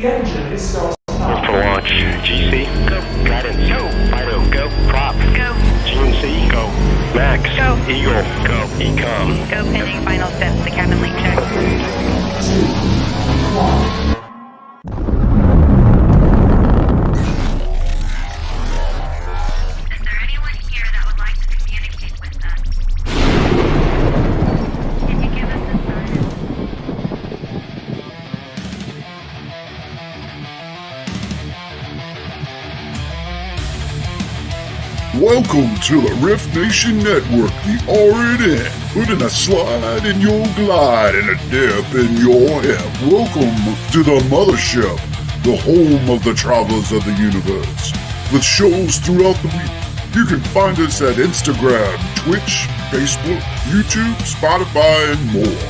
engine is still stopped. For launch. GC, go. Guidance, go. Fido, go. Prop, go. GNC, go. Max, go. Eagle, go. Ecom, go. Pending final steps to cabin link check. 3, 2, 1. Is there anyone here that would like to communicate with us? Can you give us a sign? Welcome to the Rift Nation Network, the RNN, putting a slide in your glide and a dip in your hip. Welcome to the mothership, the home of the travelers of the universe. With shows throughout the week, you can find us at Instagram, Twitch, Facebook, YouTube, Spotify, and more.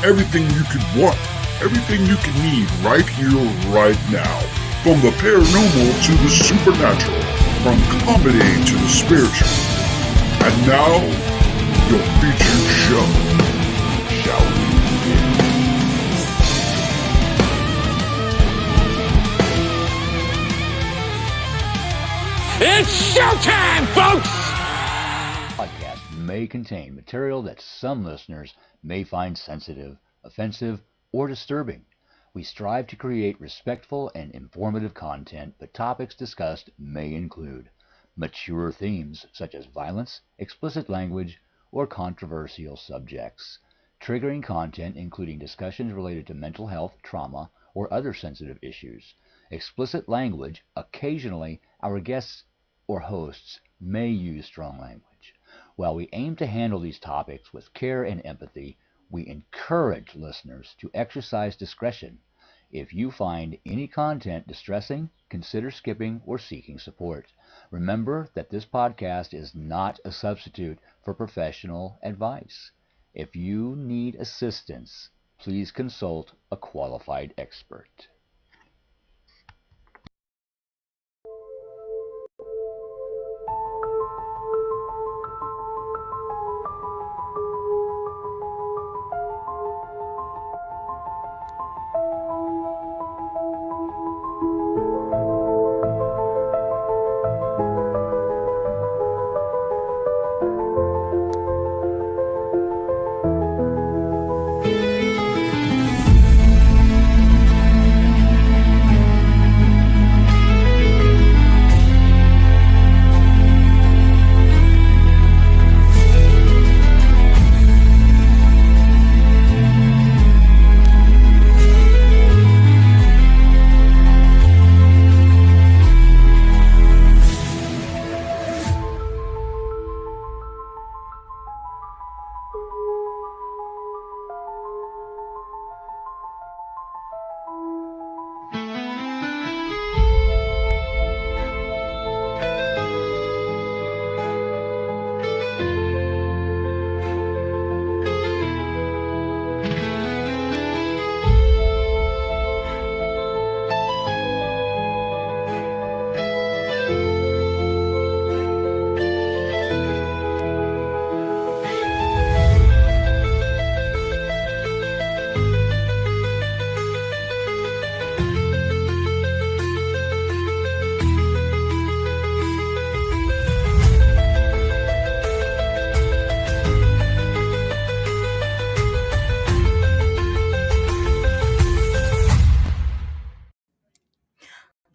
Everything you could want, everything you can need right here, right now. From the paranormal to the supernatural. From comedy to the spiritual. And now, your featured show. Shall we begin? It's showtime, folks! Podcast may contain material that some listeners may find sensitive, offensive, or disturbing. We strive to create respectful and informative content, but topics discussed may include mature themes such as violence, explicit language, or controversial subjects, triggering content including discussions related to mental health, trauma, or other sensitive issues, explicit language. Occasionally, our guests or hosts may use strong language. While we aim to handle these topics with care and empathy, we encourage listeners to exercise discretion. If you find any content distressing, consider skipping or seeking support. Remember that this podcast is not a substitute for professional advice. If you need assistance, please consult a qualified expert.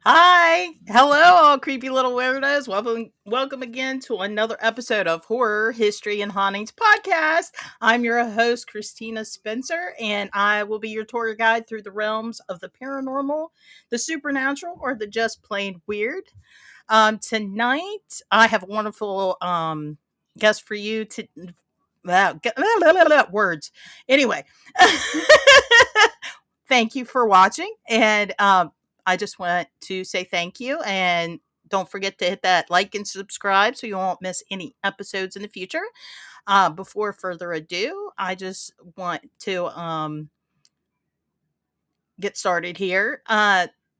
Hi, hello, all creepy little weirdos. Welcome again to another episode of Horror, History, and Hauntings Podcast. I'm your host, Christina Spencer, and I will be your tour guide through the realms of the paranormal, the supernatural, or the just plain weird. Tonight, I have a wonderful guest for you to. Words. Anyway, thank you for watching, and I just want to say thank you, and don't forget to hit that like and subscribe so you won't miss any episodes in the future. Before further ado, I just want to get started here.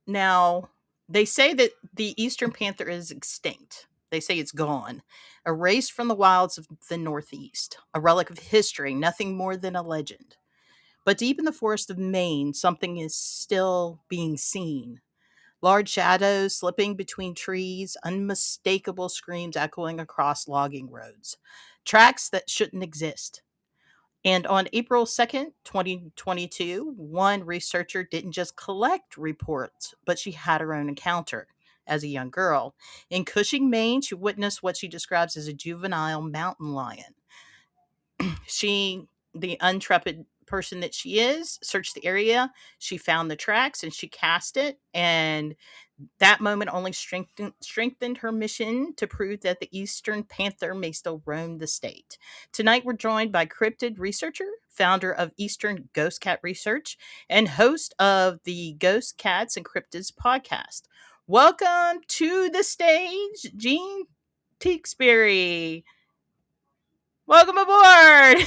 Now, they say that the Eastern Panther is extinct. They say it's gone, erased from the wilds of the Northeast, a relic of history, nothing more than a legend. But deep in the forest of Maine, something is still being seen. Large shadows slipping between trees, unmistakable screams echoing across logging roads. Tracks that shouldn't exist. And on April 2nd, 2022, one researcher didn't just collect reports, but she had her own encounter as a young girl. In Cushing, Maine, she witnessed what she describes as a juvenile mountain lion. She, the intrepid person that she is, searched the area. She found the tracks and she cast it. And that moment only strengthened her mission to prove that the Eastern Panther may still roam the state. Tonight, we're joined by cryptid researcher, founder of Eastern Ghost Cat Research, and host of the Ghost Cats and Cryptids Podcast. Welcome to the stage, Jean Tewksbury. Welcome aboard.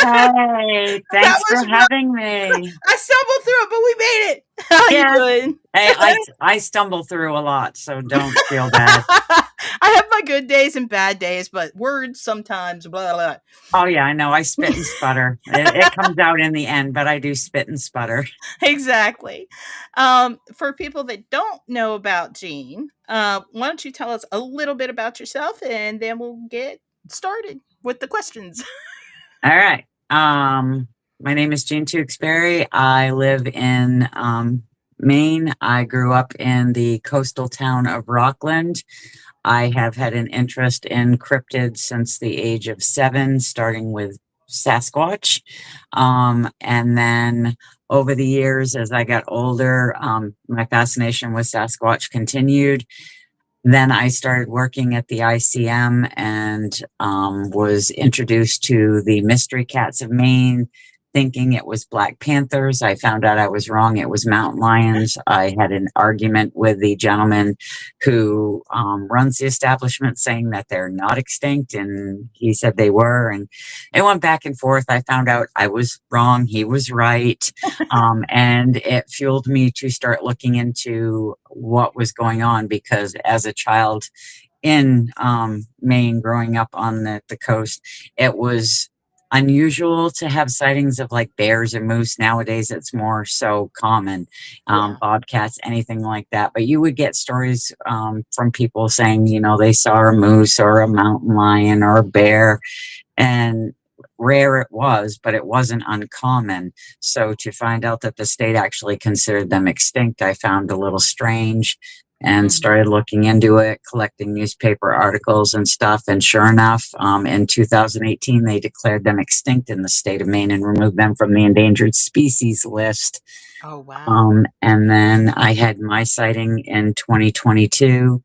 Hey, That thanks for was having me. I stumbled through it, but we made it. How Yeah. you doing? Hey, I stumble through a lot, so don't feel bad. I have my good days and bad days, but words sometimes blah blah. Oh yeah, I know. I spit and sputter. It comes out in the end, but I do spit and sputter. Exactly. For people that don't know about Jean, why don't you tell us a little bit about yourself, and then we'll get started with the questions. All right. My name is Jean Tewksbury. I live in Maine. I grew up in the coastal town of Rockland. I have had an interest in cryptids since the age of 7, starting with Sasquatch. And then over the years, as I got older, my fascination with Sasquatch continued. Then I started working at the ICM and was introduced to the mystery cats of Maine, thinking it was Black Panthers. I found out I was wrong. It was mountain lions. I had an argument with the gentleman who runs the establishment, saying that they're not extinct, and he said they were. And it went back and forth. I found out I was wrong. He was right. And it fueled me to start looking into what was going on, because as a child in Maine, growing up on the coast, it was unusual to have sightings of like bears and moose. Nowadays it's more so common, bobcats, anything like that. But you would get stories from people saying, you know, they saw a moose or a mountain lion or a bear, and rare it was, but it wasn't uncommon. So to find out that the state actually considered them extinct, I found a little strange, and started looking into it, collecting newspaper articles and stuff. And sure enough, in 2018, they declared them extinct in the state of Maine and removed them from the endangered species list. Oh, wow. And then I had my sighting in 2022,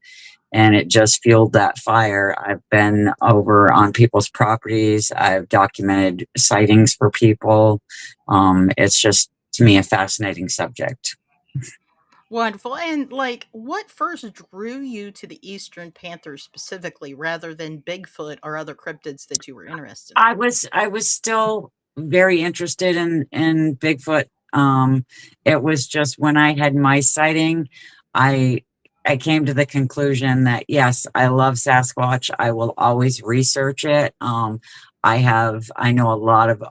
and it just fueled that fire. I've been over on people's properties. I've documented sightings for people. It's just, to me, a fascinating subject. Wonderful. And like, what first drew you to the Eastern Panther specifically, rather than Bigfoot or other cryptids that you were interested in? I was still very interested in Bigfoot. It was just when I had my sighting, I came to the conclusion that yes, I love Sasquatch. I will always research it. I know a lot of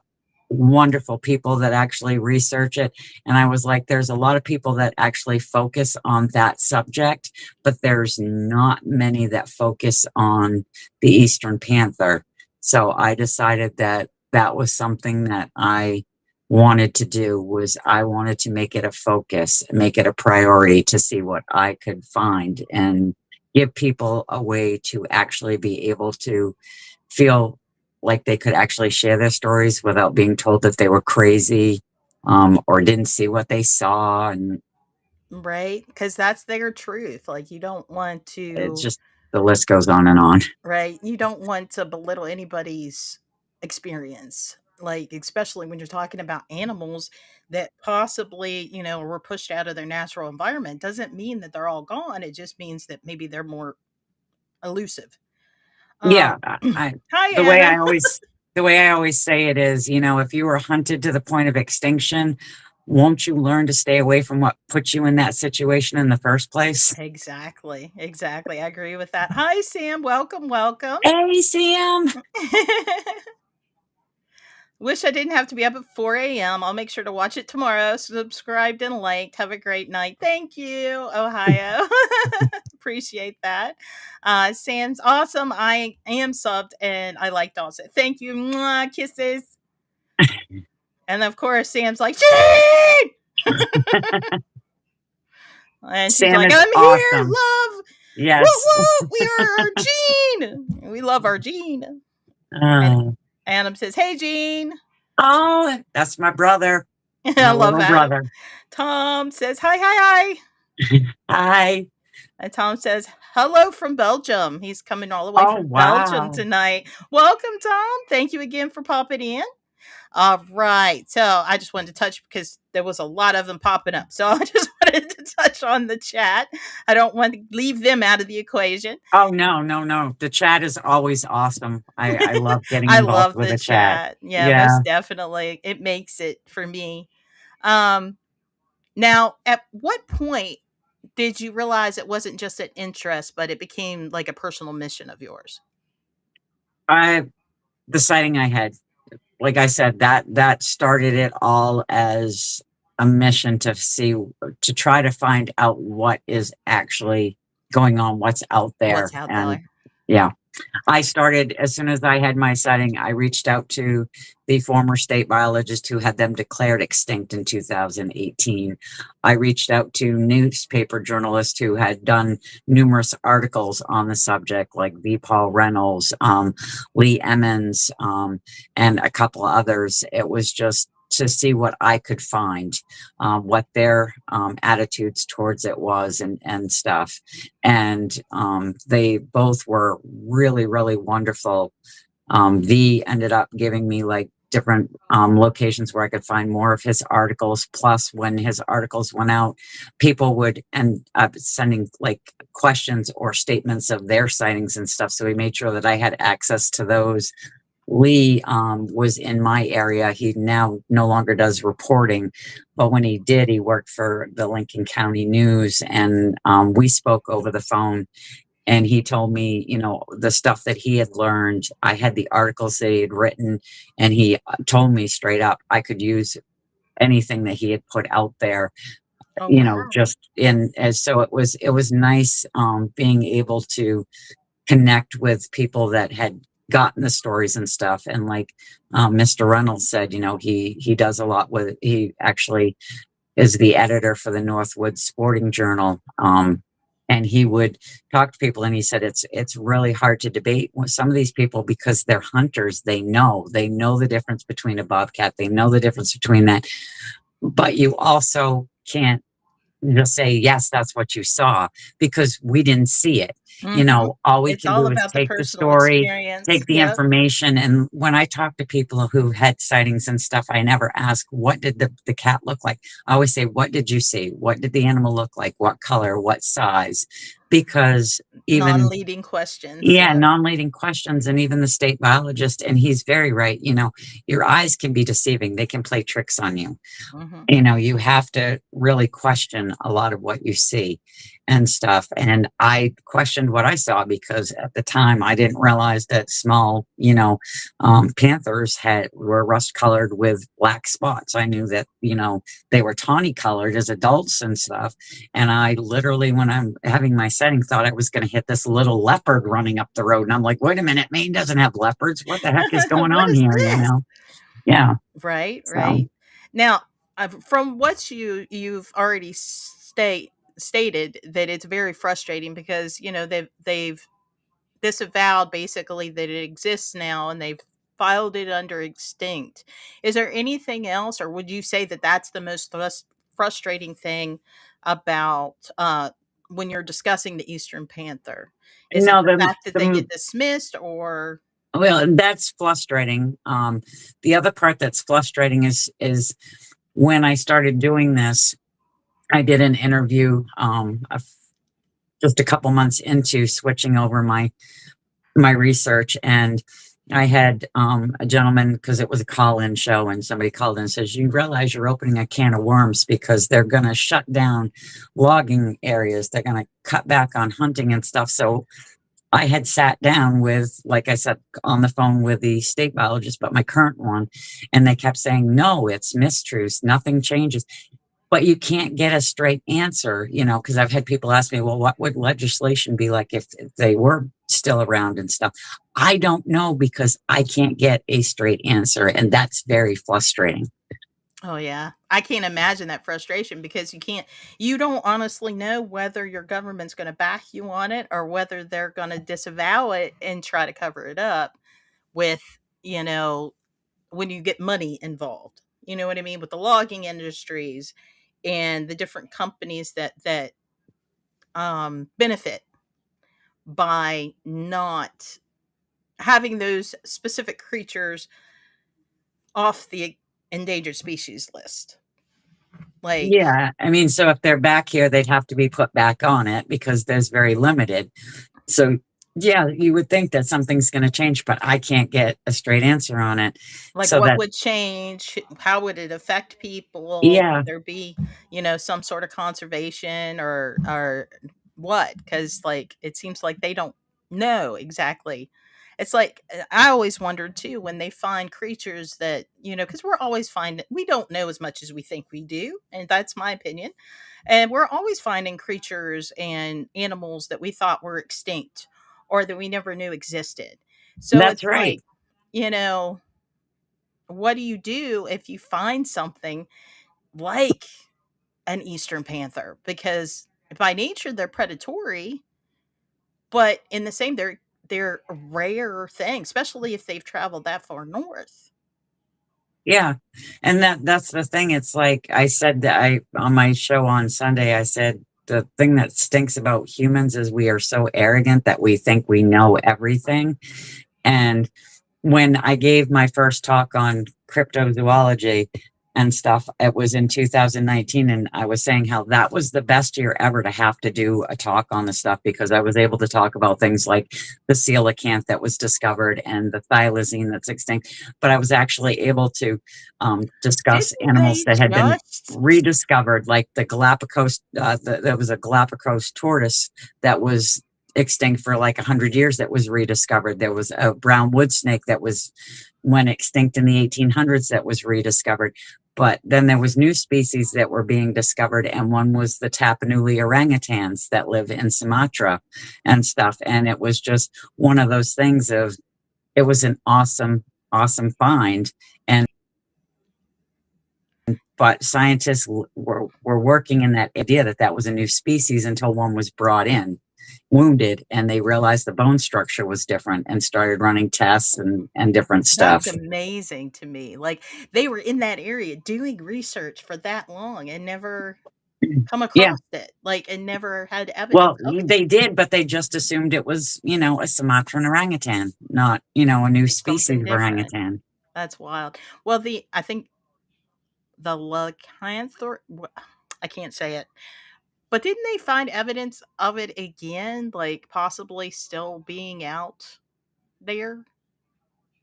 wonderful people that actually research it, and I was like, there's a lot of people that actually focus on that subject, but there's not many that focus on the Eastern Panther. So I decided that that was something that I wanted to do. Was I wanted to make it a focus, make it a priority to see what I could find and give people a way to actually be able to feel like they could actually share their stories without being told that they were crazy, or didn't see what they saw. And Right? Because that's their truth. Like, you don't want it's to, just, the list goes on and on. right? You don't want to belittle anybody's experience. Like, especially when you're talking about animals that possibly, were pushed out of their natural environment. Doesn't mean that they're all gone. It just means that maybe they're more elusive. Yeah, Hi, the way Anna. I always say it is, you know, if you were hunted to the point of extinction, won't you learn to stay away from what put you in that situation in the first place? Exactly. Exactly. I agree with that. Hi, Sam. Welcome. Welcome. Hey, Sam. Wish I didn't have to be up at 4 a.m. I'll make sure to watch it tomorrow. Subscribed and liked. Have a great night. Thank you, Ohio. Appreciate that. Sam's awesome. I am subbed and I liked also. Thank you. Mwah, kisses. And of course, Sam's like, Gene! And she's Sam like, is I'm here, awesome. love. Yes. Woo, woo, we are our Gene. We love our Gene. Oh. Adam says, hey, Gene. Oh, that's my brother. I My love little Adam. brother. Tom says, hi. Hi. And Tom says, hello from Belgium. He's coming all the way from Belgium tonight. Welcome, Tom. Thank you again for popping in. All right. So I just wanted to touch because there was a lot of them popping up. So I just wanted to touch on the chat. I don't want to leave them out of the equation. Oh, no. The chat is always awesome. I love getting I involved love with the the chat. Yeah, most definitely. It makes it for me. Now, at what point did you realize it wasn't just an interest, but it became like a personal mission of yours? The sighting I had, like I said, that started it all as a mission to try to find out what is actually going on, what's out there. What's out there. Yeah. I started, as soon as I had my sighting, I reached out to the former state biologist who had them declared extinct in 2018. I reached out to newspaper journalists who had done numerous articles on the subject, like V. Paul Reynolds, Lee Emmons, and a couple others. It was just to see what I could find, what their attitudes towards it was and stuff. And they both were really, really wonderful. V ended up giving me like different locations where I could find more of his articles. Plus, when his articles went out, people would end up sending like questions or statements of their sightings and stuff. So he made sure that I had access to those. Lee was in my area. He now no longer does reporting, but when he did, he worked for the Lincoln County News, and we spoke over the phone. And he told me, you know, the stuff that he had learned. I had the articles that he had written, and he told me straight up I could use anything that he had put out there. Oh, you wow. know, just in as so it was nice being able to connect with people that had gotten the stories and stuff. And like Mr. Reynolds said, you know, he does a lot with, he actually is the editor for the Northwood Sporting Journal. And he would talk to people, and he said it's really hard to debate with some of these people because they're hunters. They know the difference between a bobcat. They know the difference between that. But you also can't just say, yes, that's what you saw, because we didn't see it. You know, all we can do is take the story, take the information. And when I talk to people who had sightings and stuff, I never ask, what did the cat look like? I always say, what did you see? What did the animal look like? What color? What size? Because even non-leading questions. Yeah, non-leading questions. And even the state biologist, and he's very right. You know, your eyes can be deceiving. They can play tricks on you. You know, you have to really question a lot of what you see and stuff. And I questioned what I saw because at the time I didn't realize that small, you know, panthers were rust colored with black spots. I knew that, you know, they were tawny colored as adults and stuff. And I literally, when I'm having my setting, thought I was going to hit this little leopard running up the road. And I'm like, wait a minute, Maine doesn't have leopards. What the heck is going on here? This? You know? Yeah. Right. So. Now, from what you've already stated, that it's very frustrating because, you know, they've disavowed basically that it exists now, and they've filed it under extinct. Is there anything else, or would you say that that's the most frustrating thing about when you're discussing the Eastern Panther? Is it the fact that they get dismissed, or? Well, that's frustrating. The other part that's frustrating is when I started doing this, I did an interview just a couple months into switching over my research, and I had a gentleman, because it was a call-in show, and somebody called in and says, you realize you're opening a can of worms because they're going to shut down logging areas. They're going to cut back on hunting and stuff. So I had sat down with, like I said, on the phone with the state biologist, but my current one, and they kept saying, no, it's mistruths, nothing changes. But you can't get a straight answer, because I've had people ask me, well, what would legislation be like if they were still around and stuff? I don't know, because I can't get a straight answer, and that's very frustrating. Oh yeah. I can't imagine that frustration because you don't honestly know whether your government's going to back you on it or whether they're going to disavow it and try to cover it up with, when you get money involved. You know what I mean? With the logging industries and the different companies that benefit by not having those specific creatures off the endangered species list. Like, Yeah, I mean, so if they're back here, they'd have to be put back on it because there's very limited. So yeah, you would think that something's going to change, but I can't get a straight answer on it. like So what that, would change? How would it affect people? yeah, Would there be, some sort of conservation or what? Because like it seems like they don't know exactly. It's like I always wondered too when they find creatures that because we're always finding we don't know as much as we think we do, and that's my opinion. And we're always finding creatures and animals that we thought were extinct or that we never knew existed. So that's it's right. like, you know, what do you do if you find something like an Eastern Panther? Because by nature they're predatory, but in the same they're a rare thing, especially if they've traveled that far north. Yeah. And that's the thing. It's like I said that on my show on Sunday, I said the thing that stinks about humans is we are so arrogant that we think we know everything. And when I gave my first talk on cryptozoology and stuff, it was in 2019. And I was saying how that was the best year ever to have to do a talk on the stuff, because I was able to talk about things like the coelacanth that was discovered and the thylacine that's extinct. But I was actually able to discuss Didn't animals they that had been just rediscovered, like the Galapagos, there was a Galapagos tortoise that was extinct for like 100 years that was rediscovered. There was a brown wood snake that went extinct in the 1800s that was rediscovered. But then there was new species that were being discovered, and one was the Tapanuli orangutans that live in Sumatra and stuff. And it was just one of those things of, it was an awesome find. But scientists were working in that idea that was a new species until one was brought in wounded, and they realized the bone structure was different and started running tests and different stuff. That's amazing to me. Like they were in that area doing research for that long and never come Yeah. across it. Like and never had evidence Well, of it. they did, but they just assumed it was, a Sumatran orangutan, not, a new species Something of different. orangutan. That's wild. Well, I think the Lacanthor, I can't say it, but didn't they find evidence of it again, like possibly still being out there?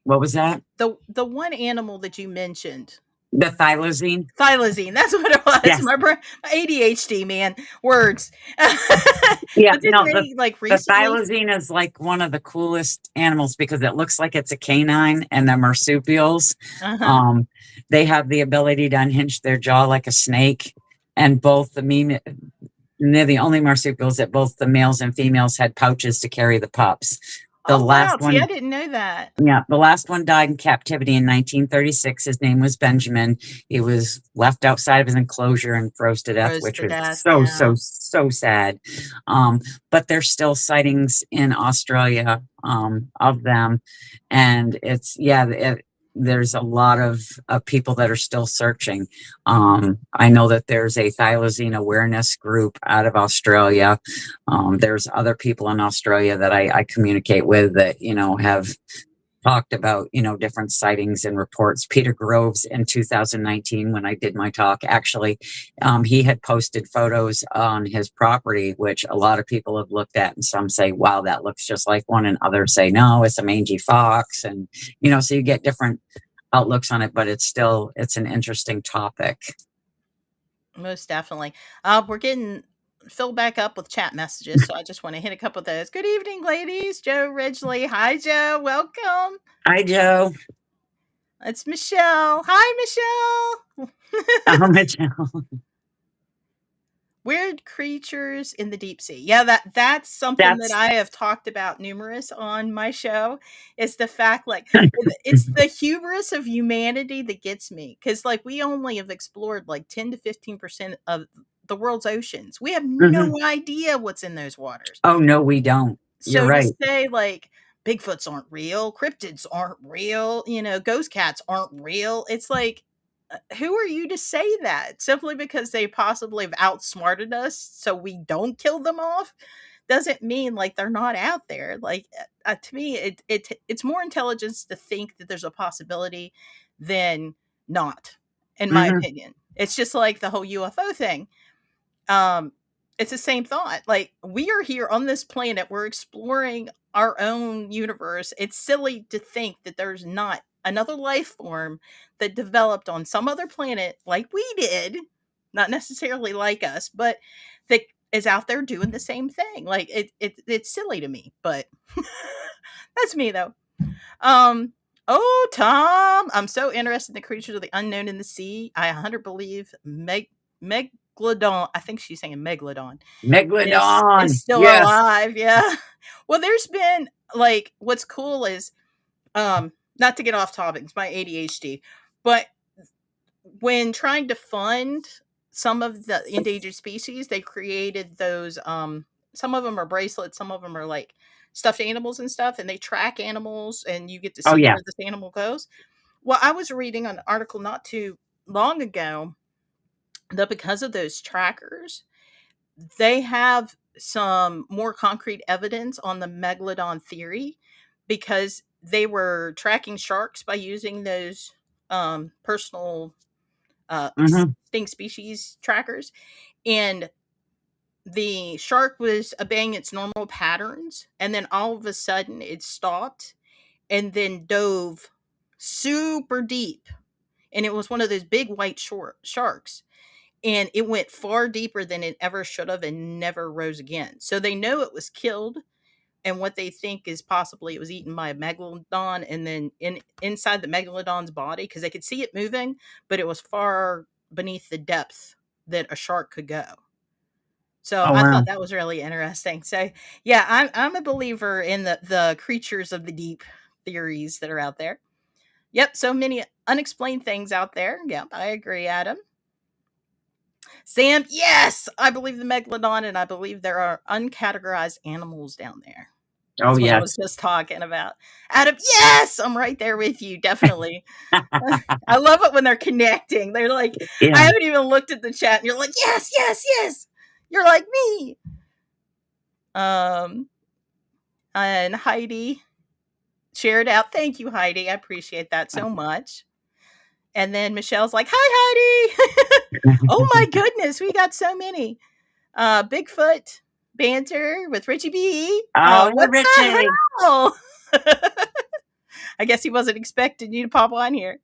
What was that? The one animal that you mentioned, The thylacine? thylacine. That's what it was. Yes. My ADHD, man, words. Yeah, But didn't they like the recently? thylacine is like one of the coolest animals because it looks like it's a canine, and the marsupials, Uh-huh. they have the ability to unhinge their jaw like a snake. And they're the only marsupials that both the males and females had pouches to carry the pups. The Oh last wow! one, See, I didn't know that. yeah, the last one died in captivity in 1936. His name was Benjamin. He was left outside of his enclosure and froze to death, Froze which to was death, so sad. But there's still sightings in Australia of them, and there's a lot of people that are still searching. I know that there's a thylacine awareness group out of Australia. There's other people in Australia that I communicate with that, have talked about, different sightings and reports. Peter Groves in 2019, when I did my talk, actually, he had posted photos on his property, which a lot of people have looked at, and some say, wow, that looks just like one, and others say, no, it's a mangy fox. And, so you get different outlooks on it, but it's an interesting topic. Most definitely. We're getting fill back up with chat messages, so I just want to hit a couple of those. Good evening, ladies. Joe Ridgely. Hi, Joe. Welcome. Hi, Joe. It's Michelle. Hi, Michelle. Oh, Michelle. Weird creatures in the deep sea. Yeah, that's something that I have talked about numerous on my show. Is the fact, like, it's the hubris of humanity that gets me, because like we only have explored like 10 to 15% of the world's oceans. We have no idea what's in those waters. Oh no, we don't. You're So right. to say like Bigfoots aren't real, cryptids aren't real, ghost cats aren't real. It's like, who are you to say that? Simply because they possibly have outsmarted us so we don't kill them off doesn't mean like they're not out there. Like, to me, it's more intelligence to think that there's a possibility than not, in my opinion. It's just like the whole UFO thing. It's the same thought. Like, we are here on this planet, we're exploring our own universe. It's silly to think that there's not another life form that developed on some other planet like we did, not necessarily like us, but that is out there doing the same thing. Like, it's silly to me, but that's me though. Oh, Tom, I'm so interested in the creatures of the unknown in the sea. I 100 believe Megalodon, I think she's saying Megalodon. Megalodon is still alive. Yeah. Well, there's been like, what's cool is, not to get off topic, it's my ADHD, but when trying to fund some of the endangered species, they created those, some of them are bracelets, some of them are like stuffed animals and stuff, and they track animals and you get to see where this animal goes. Well, I was reading an article not too long ago that because of those trackers, they have some more concrete evidence on the megalodon theory, because they were tracking sharks by using those personal extinct species trackers, and the shark was obeying its normal patterns, and then all of a sudden it stopped and then dove super deep, and it was one of those big white sharks, and it went far deeper than it ever should have and never rose again. So they know it was killed, and what they think is possibly it was eaten by a megalodon, and then inside the megalodon's body, because they could see it moving, but it was far beneath the depth that a shark could go. So I thought that was really interesting. So yeah, I'm a believer in the creatures of the deep theories that are out there. Yep, so many unexplained things out there. Yep, I agree, Adam. Sam, yes, I believe the megalodon, and I believe there are uncategorized animals down there. That's what I was just talking about. Adam, yes, I'm right there with you, definitely. I love it when they're connecting. They're like, I haven't even looked at the chat, and you're like, yes, yes, yes. You're like me. And Heidi shared out. Thank you, Heidi. I appreciate that so much. And then Michelle's like, hi, Heidi. Oh my goodness, we got so many. Bigfoot banter with Richie B. Oh, what Richie. the hell? I guess he wasn't expecting you to pop on here.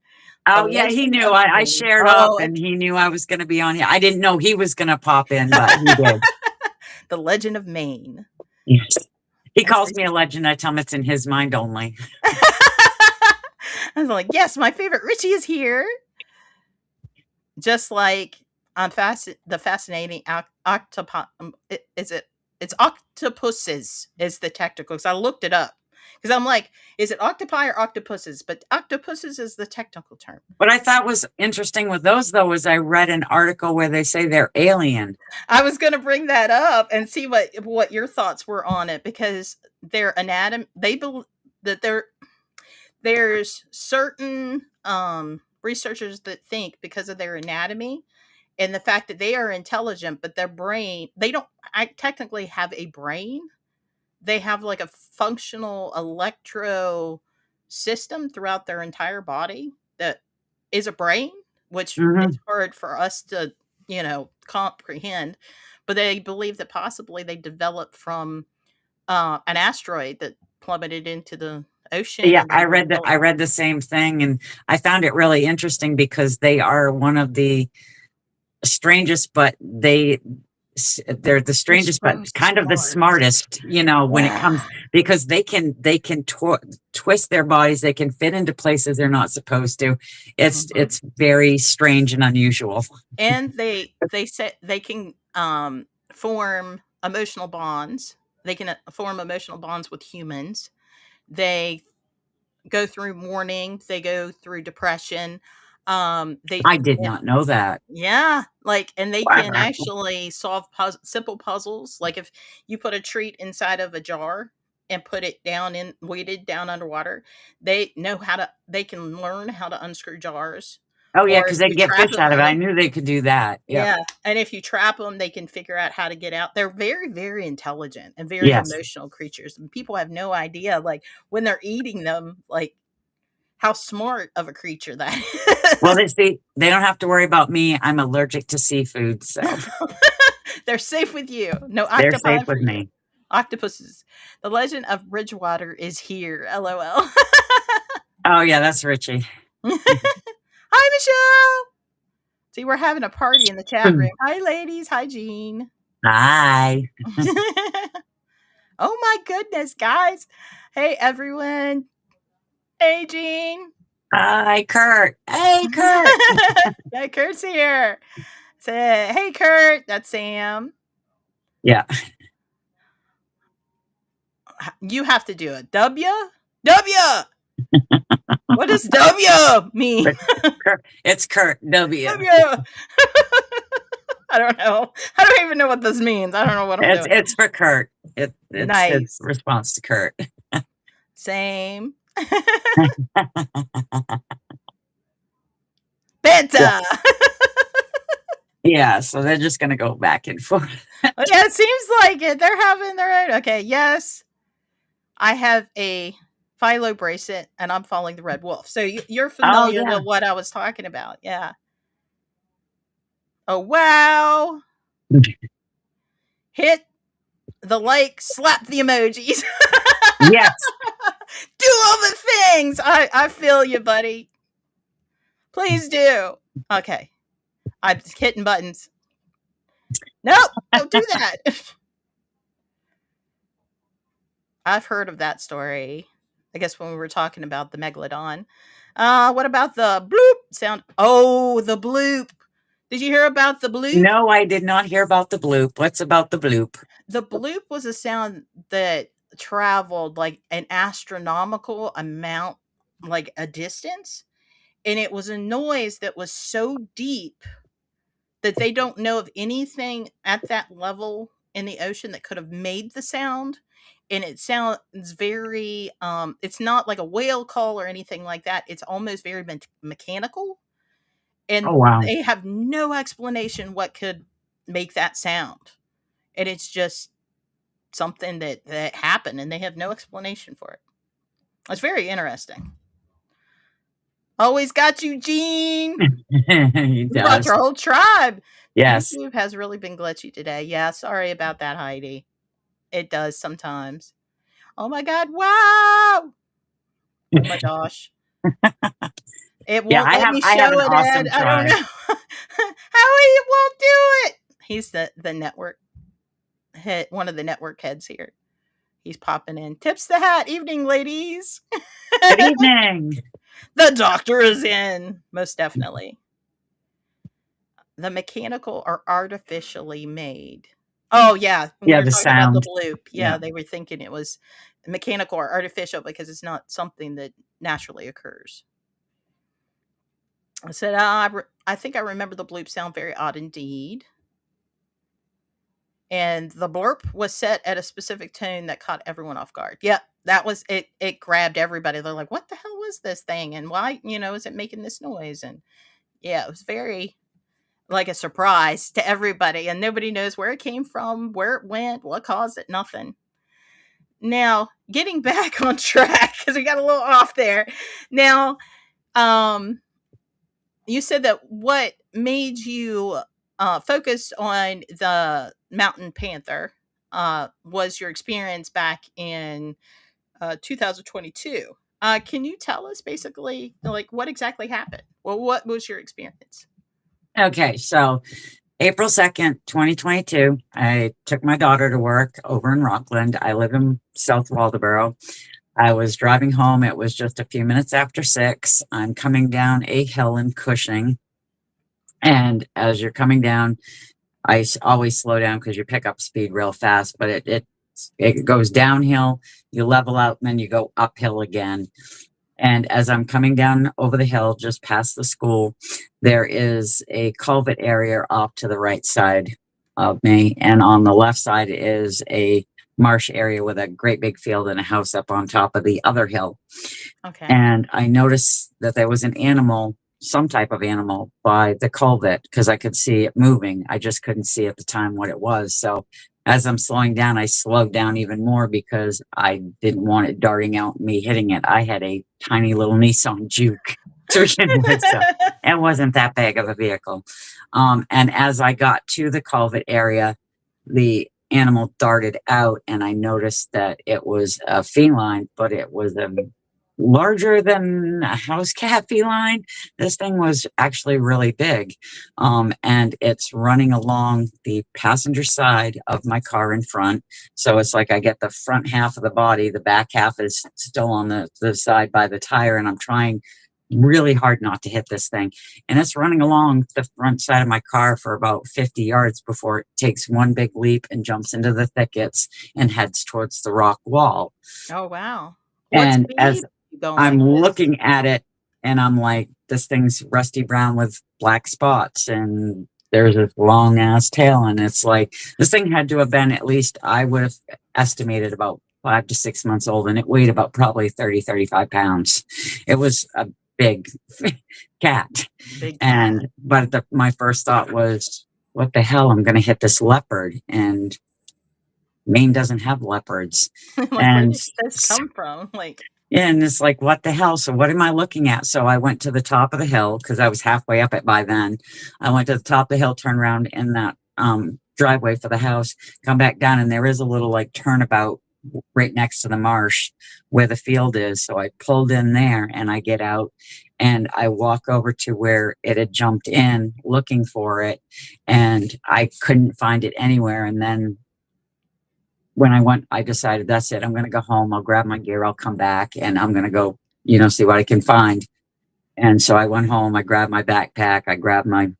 Oh, yeah, he knew. I shared up, and he knew I was going to be on here. I didn't know he was going to pop in, but he did. The Legend of Maine. Yes. He calls me a legend. I tell him it's in his mind only. I was like, yes, my favorite Richie is here. Just like the fascinating octopus. It's octopuses is the technical, because I looked it up. Because I'm like, is it octopi or octopuses? But octopuses is the technical term. What I thought was interesting with those, though, is I read an article where they say they're alien. I was going to bring that up and see what your thoughts were on it, because their anatomy, they believe that there's certain researchers that think because of their anatomy and the fact that they are intelligent, but their brain, they don't technically have a brain. They have like a functional electro system throughout their entire body that is a brain, which is hard for us to, comprehend. But they believe that possibly they developed from an asteroid that plummeted into the ocean. Yeah, I read the same thing, and I found it really interesting because they are one of the strangest, but they're the strangest, so but kind of the smart. smartest, when it comes, because they can twist their bodies. They can fit into places they're not supposed to. It's very strange and unusual. And they say they can form emotional bonds. They can form emotional bonds with humans. They go through mourning. They go through depression. I did not know that. Yeah, and they can Wow. actually solve simple puzzles. Like if you put a treat inside of a jar and put it weighted down underwater, they can learn how to unscrew jars. Oh yeah, Or because if they you can get trap fish them out of it. I in, knew they could do that. yeah, and if you trap them, they can figure out how to get out. They're very, very intelligent and very Yes. emotional creatures. And people have no idea, when they're eating them, how smart of a creature that is. Well, they don't have to worry about me. I'm allergic to seafood, so they're safe with you. No they're octopi safe for with you. me. Octopuses. The legend of Bridgewater is here. LOL. Oh yeah, that's Richie. Hi, Michelle. See, we're having a party in the chat room. Hi, ladies. Hi, Jean. Hi. Oh my goodness, guys. Hey, everyone. Hey, Jean. Hi, Kurt. Hey, Kurt. Yeah, Kurt's here. Say, hey, Kurt. That's Sam. Yeah. You have to do it. W? What does W mean? It's Kurt. W. W. I don't know. I don't even know what this means. I don't know what I'm doing. It's for Kurt. It's Nice. his response to Kurt. Same. Benta. Yeah, so they're just gonna go back and forth. Yeah, it seems like it. They're having their own. Okay, yes. I have a Philo bracelet and I'm following the red wolf. So you're familiar with what I was talking about. Yeah. Oh, wow. Hit the like, slap the emojis. Yes. Do all the things. I feel you, buddy. Please do. Okay. I'm just hitting buttons. Nope. Don't do that. I've heard of that story. I guess when we were talking about the megalodon. What about the bloop sound? Oh, the bloop. Did you hear about the bloop? No, I did not hear about the bloop. What's about the bloop? The bloop was a sound that traveled like an astronomical amount, like a distance. And it was a noise that was so deep that they don't know of anything at that level in the ocean that could have made the sound. And it sounds very, it's not like a whale call or anything like that. It's almost very mechanical. And they have no explanation what could make that sound. And it's just something that happened and they have no explanation for it. It's very interesting. Always got you, Gene. He does. Brought your whole tribe. Yes. YouTube has really been glitchy today. Yeah, sorry about that, Heidi. It does sometimes. Oh my God! Wow! Oh my gosh! It won't let me show it, Ed. I don't know how he won't do it. He's the network head, one of the network heads here. He's popping in. Tips the hat. Evening, ladies. Good evening. The doctor is in. Most definitely. The mechanical are artificially made. Oh, yeah. Yeah, the sound. About the bloop. Yeah, they were thinking it was mechanical or artificial because it's not something that naturally occurs. I said, I think I remember the bloop sound very odd indeed. And the blurp was set at a specific tone that caught everyone off guard. Yeah, that was it. It grabbed everybody. They're like, what the hell was this thing? And why, is it making this noise? And yeah, it was very like a surprise to everybody. And nobody knows where it came from, where it went, what caused it, nothing. Now, getting back on track, because we got a little off there. Now, you said that what made you focus on the mountain panther was your experience back in 2022. Can you tell us basically like what exactly happened? Well, what was your experience? Okay, so April 2nd, 2022, I took my daughter to work over in Rockland. I live in South Waldoboro. I was driving home. It was just a few minutes after 6. I'm coming down a hill in Cushing. And as you're coming down, always slow down because you pick up speed real fast, but it goes downhill, you level out, and then you go uphill again. And as I'm coming down over the hill, just past the school, there is a culvert area off to the right side of me. And on the left side is a marsh area with a great big field and a house up on top of the other hill. Okay. And I noticed that there was an animal, some type of animal, by the culvert because I could see it moving. I just couldn't see at the time what it was. So as I'm slowing down, I slowed down even more because I didn't want it darting out and me hitting it. I had a tiny little Nissan Juke to begin with, so it wasn't that big of a vehicle. And as I got to the culvert area, the animal darted out, and I noticed that it was a feline, but it was a larger than a house cat feline. This thing was actually really big. And it's running along the passenger side of my car in front. So it's like I get the front half of the body, the back half is still on the side by the tire, and I'm trying really hard not to hit this thing. And it's running along the front side of my car for about 50 yards before it takes one big leap and jumps into the thickets and heads towards the rock wall. Oh, wow. And What as speed you going I'm like this? looking at it, and I'm like, this thing's rusty brown with black spots, and there's this long ass tail, and it's like, this thing had to have been at least, I would have estimated about 5 to 6 months old, and it weighed about probably 35 pounds. It was a big cat. Big cat. And but my first thought was, what the hell? I'm going to hit this leopard, and Maine doesn't have leopards. Like, where And did this come from? Like, and it's like, what the hell? So what am I looking at? So I went to the top of the hill because I was halfway up it by then. I went to the top of the hill, turned around in that driveway for the house, come back down, and there is a little like turnabout right next to the marsh where the field is. So I pulled in there, and I get out, and I walk over to where it had jumped in looking for it, and I couldn't find it anywhere. And then when I went, I decided, that's it. I'm going to go home. I'll grab my gear. I'll come back, and I'm going to go, see what I can find. And so I went home. I grabbed my backpack. I grabbed my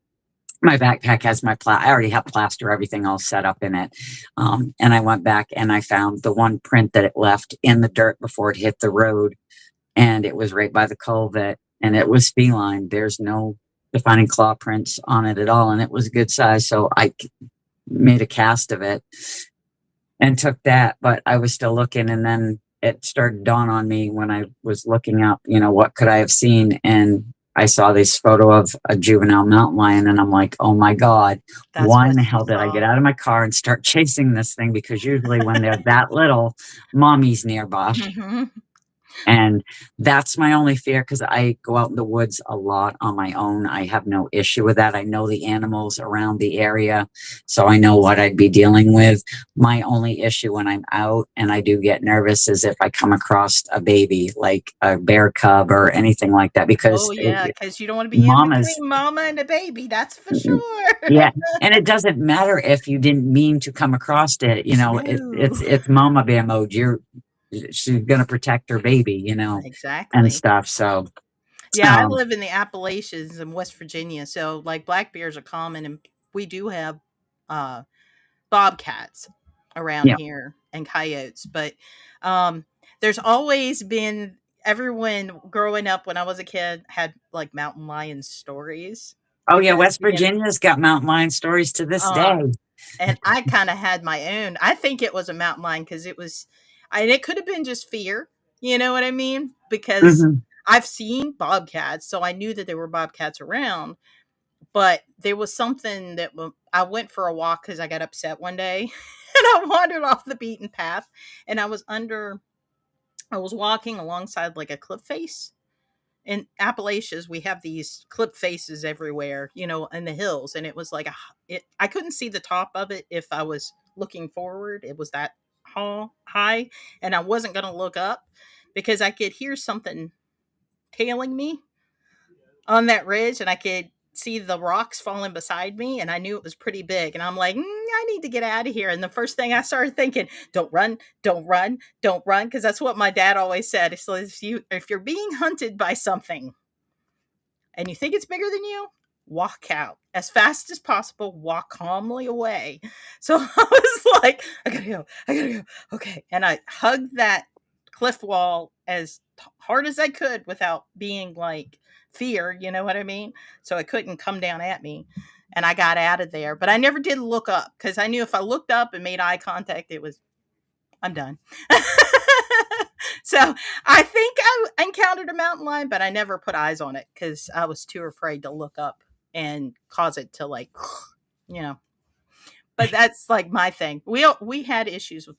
backpack has I already have plaster, everything all set up in it. And I went back, and I found the one print that it left in the dirt before it hit the road. And it was right by the culvert, and it was feline. There's no defining claw prints on it at all. And it was a good size. So I made a cast of it and took that, but I was still looking. And then it started to dawn on me when I was looking up, what could I have seen? And I saw this photo of a juvenile mountain lion, and I'm like, oh my God, That's why in what the you hell did I saw. get out of my car and start chasing this thing? Because usually when they're that little, mommy's nearby. Mhm. And that's my only fear, because I go out in the woods a lot on my own. I have no issue with that. I know the animals around the area, so I know what I'd be dealing with. My only issue when I'm out and I do get nervous is if I come across a baby, like a bear cub or anything like that, because Oh, yeah, because you don't want to be in mamas, between mama and a baby. That's for sure. yeah. And it doesn't matter if you didn't mean to come across it, No. it's mama bear mode. She's gonna protect her baby, Exactly. and stuff. So Yeah, I um, live in the Appalachians in West Virginia, so like black bears are common, and we do have uh, bobcats around yeah. here and coyotes. But um, there's always been everyone growing up when I was a kid had like mountain lion stories. Oh yeah, Because West Virginia's got mountain lion stories to this uh, day. and I kind of had my own. I think it was a mountain lion because it could have been just fear. You know what I mean? Because Hmm. I've seen bobcats, so I knew that there were bobcats around. But there was something that I went for a walk because I got upset one day, and I wandered off the beaten path, and I was walking alongside like a cliff face. In Appalachians, we have these cliff faces everywhere, in the hills, and it was like I couldn't see the top of it if I was looking forward. It was that high, and I wasn't going to look up because I could hear something tailing me on that ridge, and I could see the rocks falling beside me, and I knew it was pretty big. And I'm like, I need to get out of here. And the first thing I started thinking, don't run, don't run, don't run, because that's what my dad always said. So if you're being hunted by something and you think it's bigger than you, walk out as fast as possible, walk calmly away. So I was like, I gotta go. Okay. And I hugged that cliff wall as hard as I could without being like fear, you know what I mean? So it couldn't come down at me. And I got out of there. But I never did look up because I knew if I looked up and made eye contact, I'm done. So I think I encountered a mountain lion, but I never put eyes on it because I was too afraid to look up and cause it to like, you know. But that's like my thing. We had issues with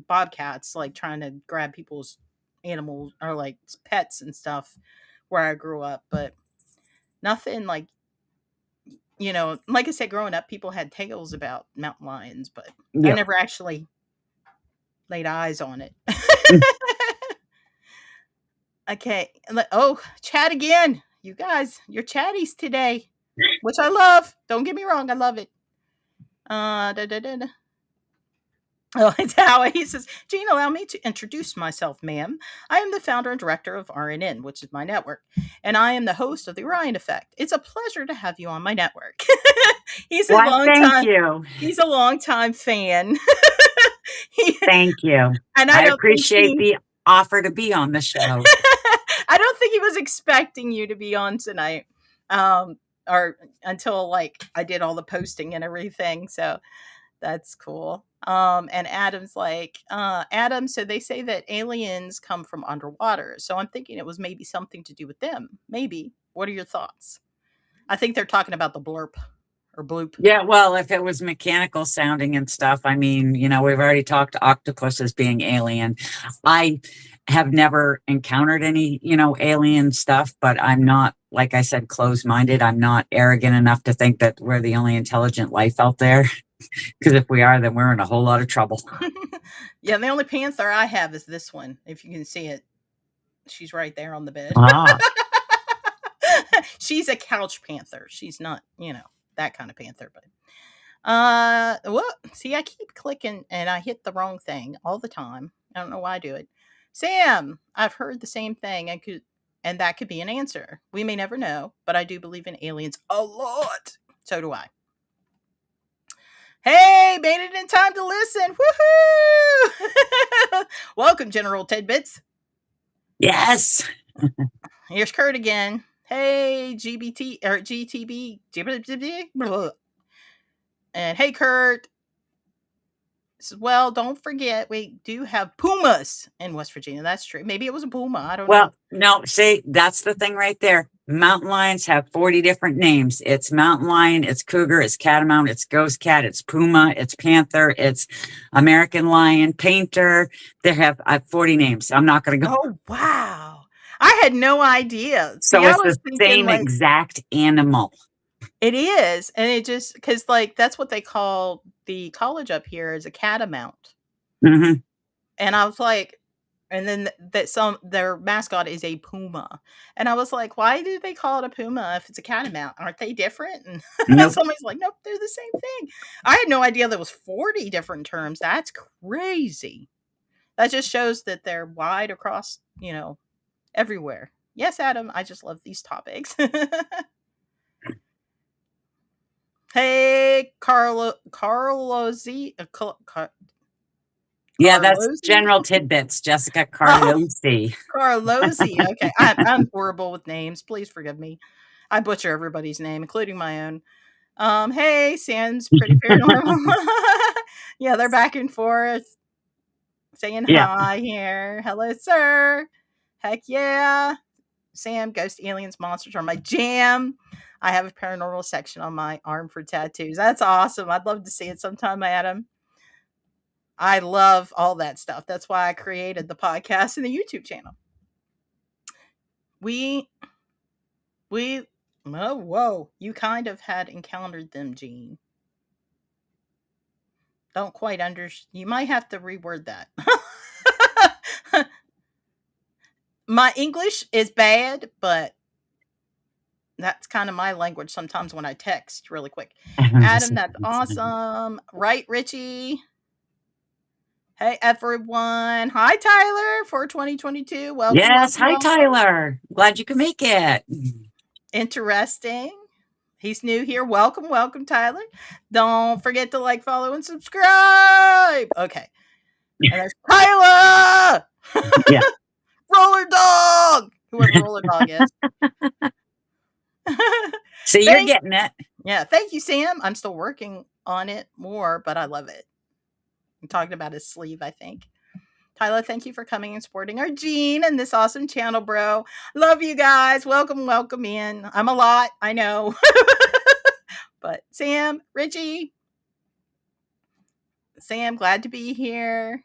bobcats, like trying to grab people's animals or like pets and stuff where I grew up, but nothing like, like I said, growing up, people had tales about mountain lions, but I Yeah. never actually laid eyes on it. Okay. Oh, chat again. You guys, you're chatties today, which I love. Don't get me wrong. I love it. Oh, it's Howie. He says, Jean, allow me to introduce myself, ma'am. I am the founder and director of RNN, which is my network, and I am the host of the Ryan Effect. It's a pleasure to have you on my network. He's a Thank you. He's a long time fan. Thank you. And I appreciate the offer to be on the show. I don't think he was expecting you to be on tonight, or until like I did all the posting and everything. So that's cool. And Adam's like, Adam, so they say that aliens come from underwater. So I'm thinking it was maybe something to do with them. Maybe. What are your thoughts? I think they're talking about the blurp or bloop. Yeah, well, if it was mechanical sounding and stuff, I mean, we've already talked octopus as being alien. I have never encountered any, alien stuff, but I'm not, like I said, closed-minded. I'm not arrogant enough to think that we're the only intelligent life out there. Because if we are, then we're in a whole lot of trouble. Yeah, the only panther I have is this one. If you can see it, she's right there on the bed. Ah. She's a couch panther. She's not, that kind of panther. But well, see, I keep clicking and I hit the wrong thing all the time. I don't know why I do it. Sam, I've heard the same thing, and that could be an answer. We may never know, but I do believe in aliens a lot. So do I. Hey, made it in time to listen. Woohoo! Welcome, General Tidbits. Yes. Here's Kurt again. Hey, GBT or GTB. And hey, Kurt. Well, don't forget, we do have pumas in West Virginia. That's true. Maybe it was a puma. I don't know. Well, no, see, that's the thing right there. Mountain lions have 40 different names. It's mountain lion, it's cougar, it's catamount, it's ghost cat, it's puma, it's panther, it's American lion, painter. They have 40 names. I'm not going to go. Oh, wow. I had no idea. So See, it's the same exact animal. It is. And it just, because like, that's what they call the college up here is a catamount. Mm-hmm. And I was like, and then their mascot is a puma. And I was like, why do they call it a puma if it's a catamount? Aren't they different? And Nope. somebody's like, nope, they're the same thing. I had no idea there was 40 different terms. That's crazy. That just shows that they're wide across, everywhere. Yes, Adam, I just love these topics. Hey, Carlosi. Yeah, that's Carlosi? General Tidbits, Jessica Carlosi. Carlosi. Okay, I'm horrible with names. Please forgive me. I butcher everybody's name, including my own. Hey, Sam's pretty paranormal. Yeah, they're back and forth saying hi here. Hello, sir. Heck yeah. Sam, ghost aliens, monsters are my jam. I have a paranormal section on my arm for tattoos. That's awesome. I'd love to see it sometime, Adam. I love all that stuff. That's why I created the podcast and the YouTube channel. Whoa. You kind of had encountered them, Jean. Don't quite understand. You might have to reword that. My English is bad, but That's kind of my language sometimes when I text really quick. I'm just Adam, that's awesome. Right, Richie? Hey, everyone. Hi, Tyler, for 2022. Welcome. Yes. Hi, welcome. Tyler. Glad you could make it. Interesting. He's new here. Welcome, welcome, Tyler. Don't forget to like, follow, and subscribe. Okay. And there's Tyler. Yeah. Roller Dog. Whoever Roller Dog is. So you're getting it. Yeah. Thank you, Sam. I'm still working on it more, but I love it. I'm talking about his sleeve, I think. Tyler, thank you for coming and supporting our Jean and this awesome channel, bro. Love you guys. Welcome, welcome in. I'm a lot, I know. But Sam, Richie, Sam, glad to be here.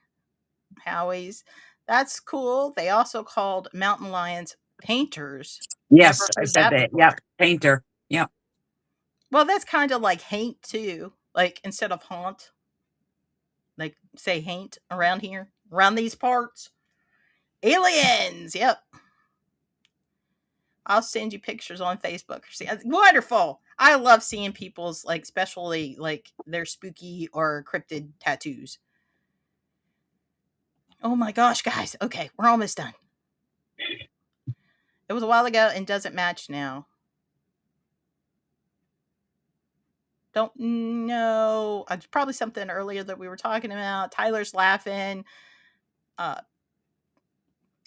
Howie's. That's cool. They also called mountain lions painters. Yes, Never I heard said that. before. Yep. Painter. Yep. Well, that's kind of like haint too. Like instead of haunt. Like say haint around here. Around these parts. Aliens. Yep. I'll send you pictures on Facebook. Wonderful. I love seeing people's like, especially like their spooky or cryptid tattoos. Oh my gosh, guys. Okay, we're almost done. It was a while ago and doesn't match now. Don't know. It's probably something earlier that we were talking about. Tyler's laughing. And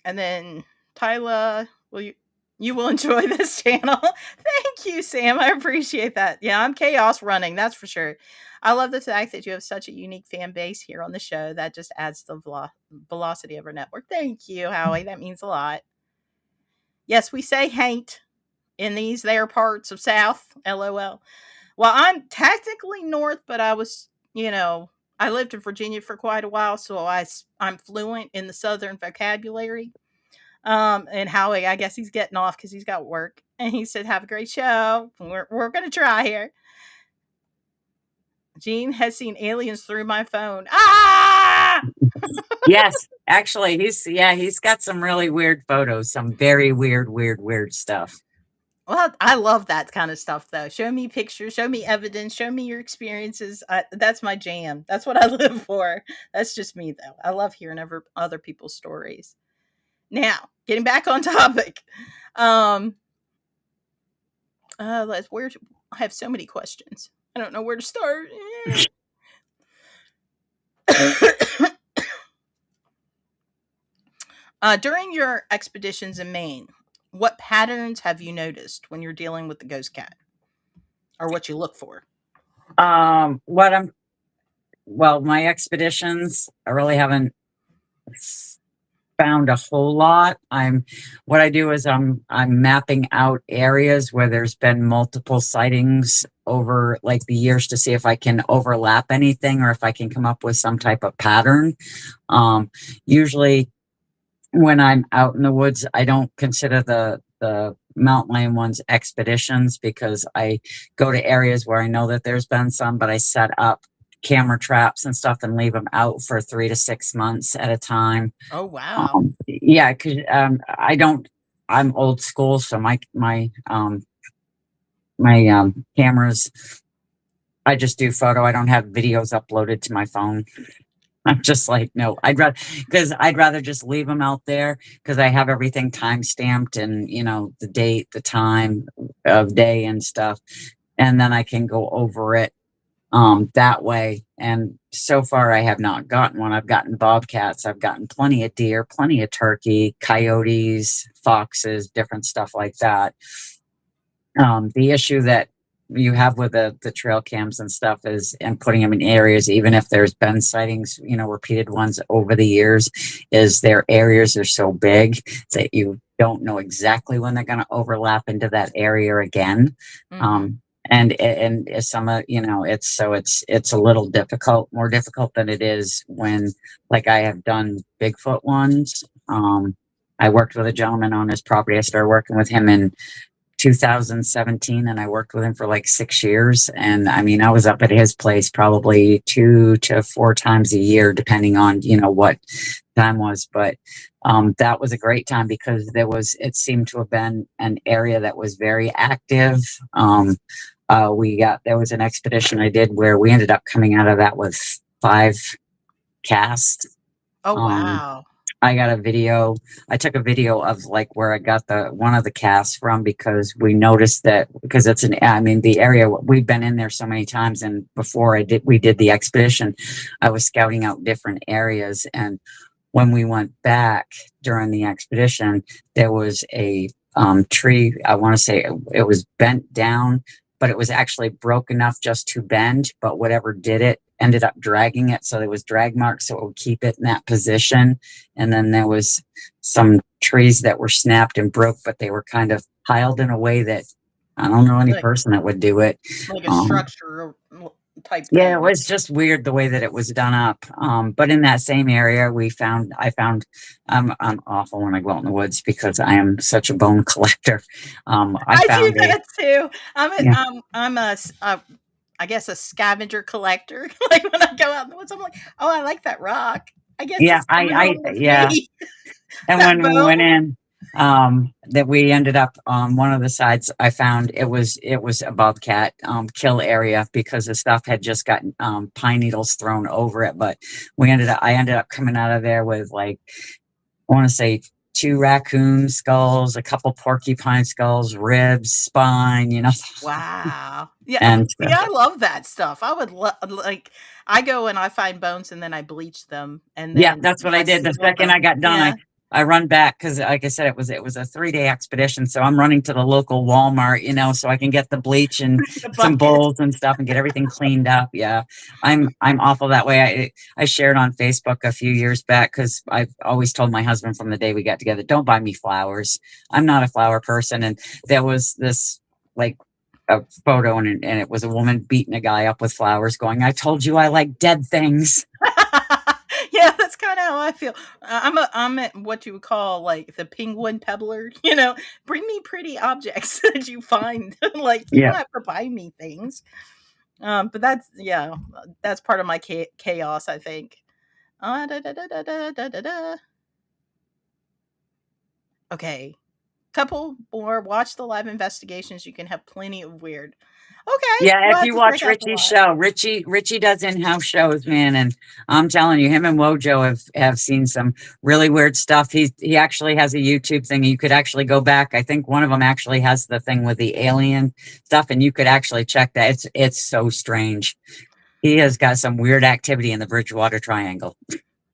then Tyler, you will enjoy this channel. Thank you, Sam. I appreciate that. Yeah, I'm chaos running. That's for sure. I love the fact that you have such a unique fan base here on the show. That just adds to the velocity of our network. Thank you, Howie. That means a lot. Yes, we say haint in these there parts of South. LOL. Well, I'm technically North, but I was, I lived in Virginia for quite a while, so I'm fluent in the Southern vocabulary. And Howie, I guess he's getting off because he's got work. And he said, have a great show. We're going to try here. Jean has seen aliens through my phone. Ah! Yes, actually, he's got some really weird photos, some very weird stuff. Well, I love that kind of stuff, though. Show me pictures, show me evidence, show me your experiences. That's my jam. That's what I live for. That's just me, though. I love hearing other people's stories. Now, getting back on topic. I have so many questions. I don't know where to start. During your expeditions in Maine, what patterns have you noticed when you're dealing with the ghost cat, or what you look for? My expeditions, I really haven't found a whole lot. What I do is I'm mapping out areas where there's been multiple sightings over like the years to see if I can overlap anything or if I can come up with some type of pattern. Usually when I'm out in the woods, I don't consider the mountain lion ones expeditions because I go to areas where I know that there's been some, but I set up camera traps and stuff and leave them out for 3 to 6 months at a time. Oh, wow. Yeah, because I'm old school, so my cameras, I just do photo. I don't have videos uploaded to my phone. I'm just like, no, I'd rather just leave them out there because I have everything time stamped and, the date, the time of day and stuff. And then I can go over it that way. And so far I have not gotten one. I've gotten bobcats. I've gotten plenty of deer, plenty of turkey, coyotes, foxes, different stuff like that. The issue that you have with the trail cams and stuff is, and putting them in areas, even if there's been sightings, repeated ones over the years, is their areas are so big that you don't know exactly when they're going to overlap into that area again. Mm-hmm. And some it's a little difficult, more difficult than it is when, like, I have done Bigfoot ones. I worked with a gentleman on his property. I started working with him in 2017 and I worked with him for like 6 years. And I was up at his place probably 2 to 4 times a year, depending on, what time was, but that was a great time because it seemed to have been an area that was very active. There was an expedition I did where we ended up coming out of that with 5 casts. Oh, wow. I took a video of like where I got one of the casts from, because we noticed that, because the area, we've been in there so many times, and before we did the expedition, I was scouting out different areas, and when we went back during the expedition, there was a tree. I want to say it was bent down, but it was actually broke enough just to bend, but whatever did it ended up dragging it. So there was drag marks, so it would keep it in that position. And then there was some trees that were snapped and broke, but they were kind of piled in a way that I don't know any person that would do it. Like a structure type Yeah, thing. it was just weird the way that it was done up. But in that same area, I'm awful when I go out in the woods because I am such a bone collector. I do that too. I'm I guess a scavenger collector. Like when I go out in the woods, I'm like, oh, I like that rock. I guess Yeah, yeah. And when we went in, that we ended up on one of the sides, I found it was a bobcat kill area because the stuff had just gotten pine needles thrown over it. But I ended up coming out of there with, like, I want to say 2 raccoon skulls, a couple porcupine skulls, ribs, spine, Wow. Yeah. And I love that stuff. I would I go and I find bones and then I bleach them. And then yeah, that's what I did. The second I got done, I run back because, like I said, it was a 3-day expedition. So I'm running to the local Walmart, so I can get the bleach and some bowls and stuff and get everything cleaned up. Yeah, I'm awful that way. I shared on Facebook a few years back because I've always told my husband from the day we got together, don't buy me flowers. I'm not a flower person. And there was this like a photo and it was a woman beating a guy up with flowers going, I told you I like dead things. Yeah, that's kind of how I feel. I'm at what you would call like the penguin peddler. Bring me pretty objects that you find. Like you don't have to buy me things. But that's part of my chaos, I think. Okay, couple more. Watch the live investigations. You can have plenty of weird. Okay. Yeah, if you watch Richie's show, Richie does in-house shows, man, and I'm telling you, him and Wojo have seen some really weird stuff. He actually has a YouTube thing. You could actually go back. I think one of them actually has the thing with the alien stuff, and you could actually check that. It's so strange. He has got some weird activity in the Bridgewater Triangle.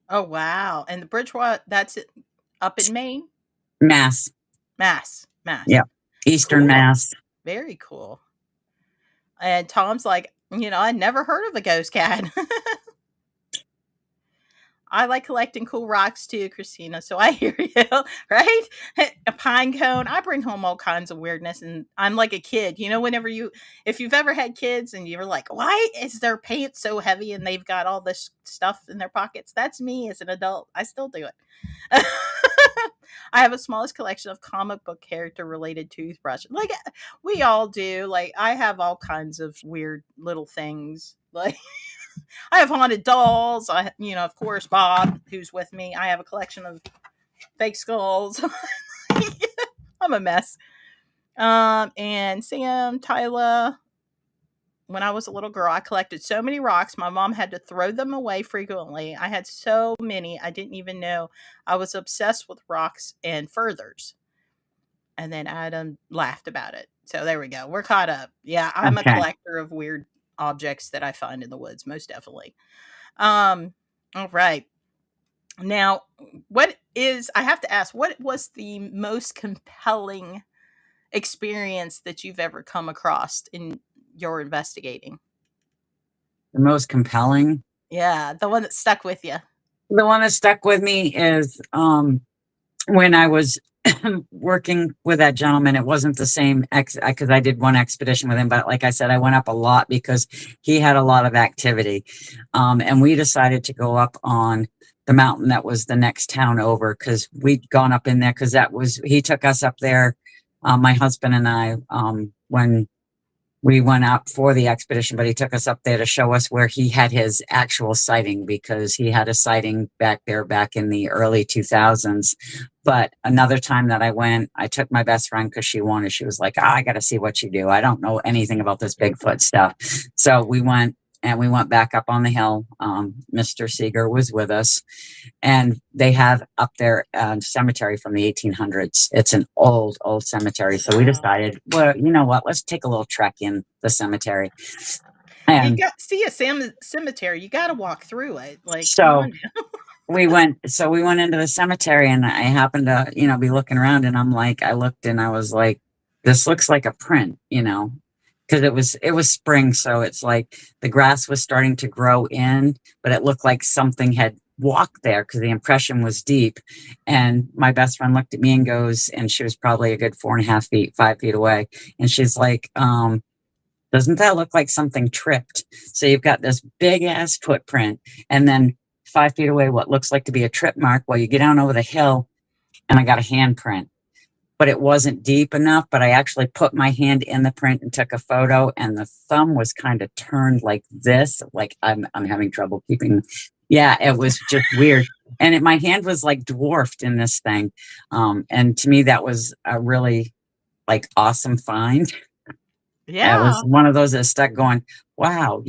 Oh wow! And the Bridgewater, that's up in Maine. Mass. Yeah, Eastern Mass. Very cool. And Tom's like, I never heard of a ghost cat. I like collecting cool rocks too, Christina. So I hear you, right? A pine cone. I bring home all kinds of weirdness, and I'm like a kid. If you've ever had kids and you're like, why is their pants so heavy and they've got all this stuff in their pockets? That's me as an adult. I still do it. I have a smallest collection of comic book character related toothbrushes. Like we all do. Like I have all kinds of weird little things. Like I have haunted dolls. Of course, Bob, who's with me. I have a collection of fake skulls. I'm a mess. And Sam, Tyla. When I was a little girl, I collected so many rocks. My mom had to throw them away frequently. I had so many, I didn't even know. I was obsessed with rocks and furthers. And then Adam laughed about it. So there we go. We're caught up. Yeah, I'm a collector of weird objects that I find in the woods, most definitely. All right. Now, I have to ask, what was the most compelling experience that you've ever come across in your investigating? The most compelling? Yeah, the one that stuck with you. The one that stuck with me is when I was working with that gentleman. It wasn't the same because I did one expedition with him, but like I said, I went up a lot because he had a lot of activity. And we decided to go up on the mountain that was the next town over because we'd gone up in there because he took us up there, my husband and I, when we went up for the expedition, but he took us up there to show us where he had his actual sighting, because he had a sighting back there back in the early 2000s. But another time that I went, I took my best friend because she was like, I got to see what you do. I don't know anything about this Bigfoot stuff. So we went back up on the hill. Mr. Seeger was with us, and they have up there a cemetery from the 1800s. It's an old cemetery. So we decided, well, you know what? Let's take a little trek in the cemetery. And see a cemetery, you got to walk through it. Like, so come on now. we went into the cemetery, and I happened to, be looking around, and I looked and I was like, this looks like a print, because it was spring. So it's like the grass was starting to grow in, but it looked like something had walked there because the impression was deep. And my best friend looked at me and goes, and she was probably a good 4.5 feet, 5 feet away. And she's like, doesn't that look like something tripped? So you've got this big ass footprint, and then 5 feet away, what looks like to be a trip mark. Well, you get down over the hill, and I got a handprint, but it wasn't deep enough. But I actually put my hand in the print and took a photo, and the thumb was kind of turned like this. Like I'm having trouble keeping. Yeah, it was just weird. And my hand was like dwarfed in this thing. And to me, that was a really like awesome find. Yeah. It was one of those that stuck going, wow,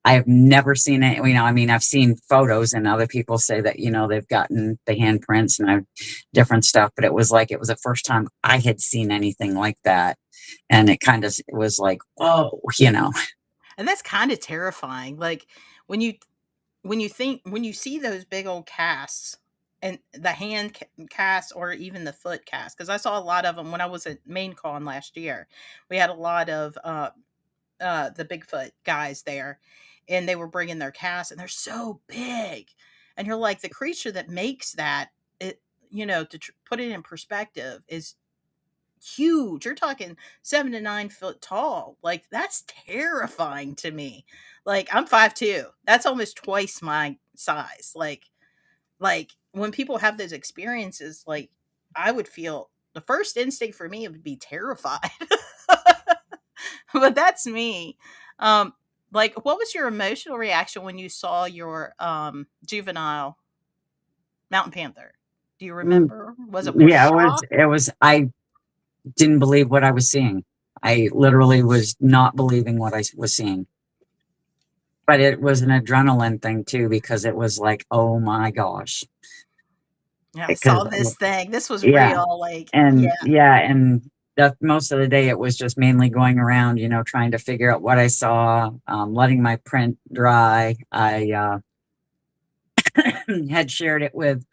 I have never seen it. I've seen photos, and other people say that, they've gotten the handprints and different stuff, but it was the first time I had seen anything like that. And it was like, whoa, And that's kind of terrifying. Like when you see those big old casts, and the hand cast or even the foot cast, because I saw a lot of them when I was at Maine Con last year. We had a lot of the Bigfoot guys there, and they were bringing their casts, and they're so big, and you're like, the creature that makes that, it to put it in perspective, is huge. You're talking 7 to 9 foot tall. Like, that's terrifying to me. Like, I'm 5'2". That's almost twice my size. Like when people have those experiences, like, I would feel, the first instinct for me would be terrified. But that's me. Like, what was your emotional reaction when you saw your juvenile mountain panther? Do you remember? Was it more shock? it was, I didn't believe what I was seeing. I literally was not believing what I was seeing. But it was an adrenaline thing too, because it was like, oh my gosh. Yeah, I saw this thing. This was Yeah. real. Like, And yeah. and most of the day it was just mainly going around, trying to figure out what I saw, letting my print dry. I had shared it with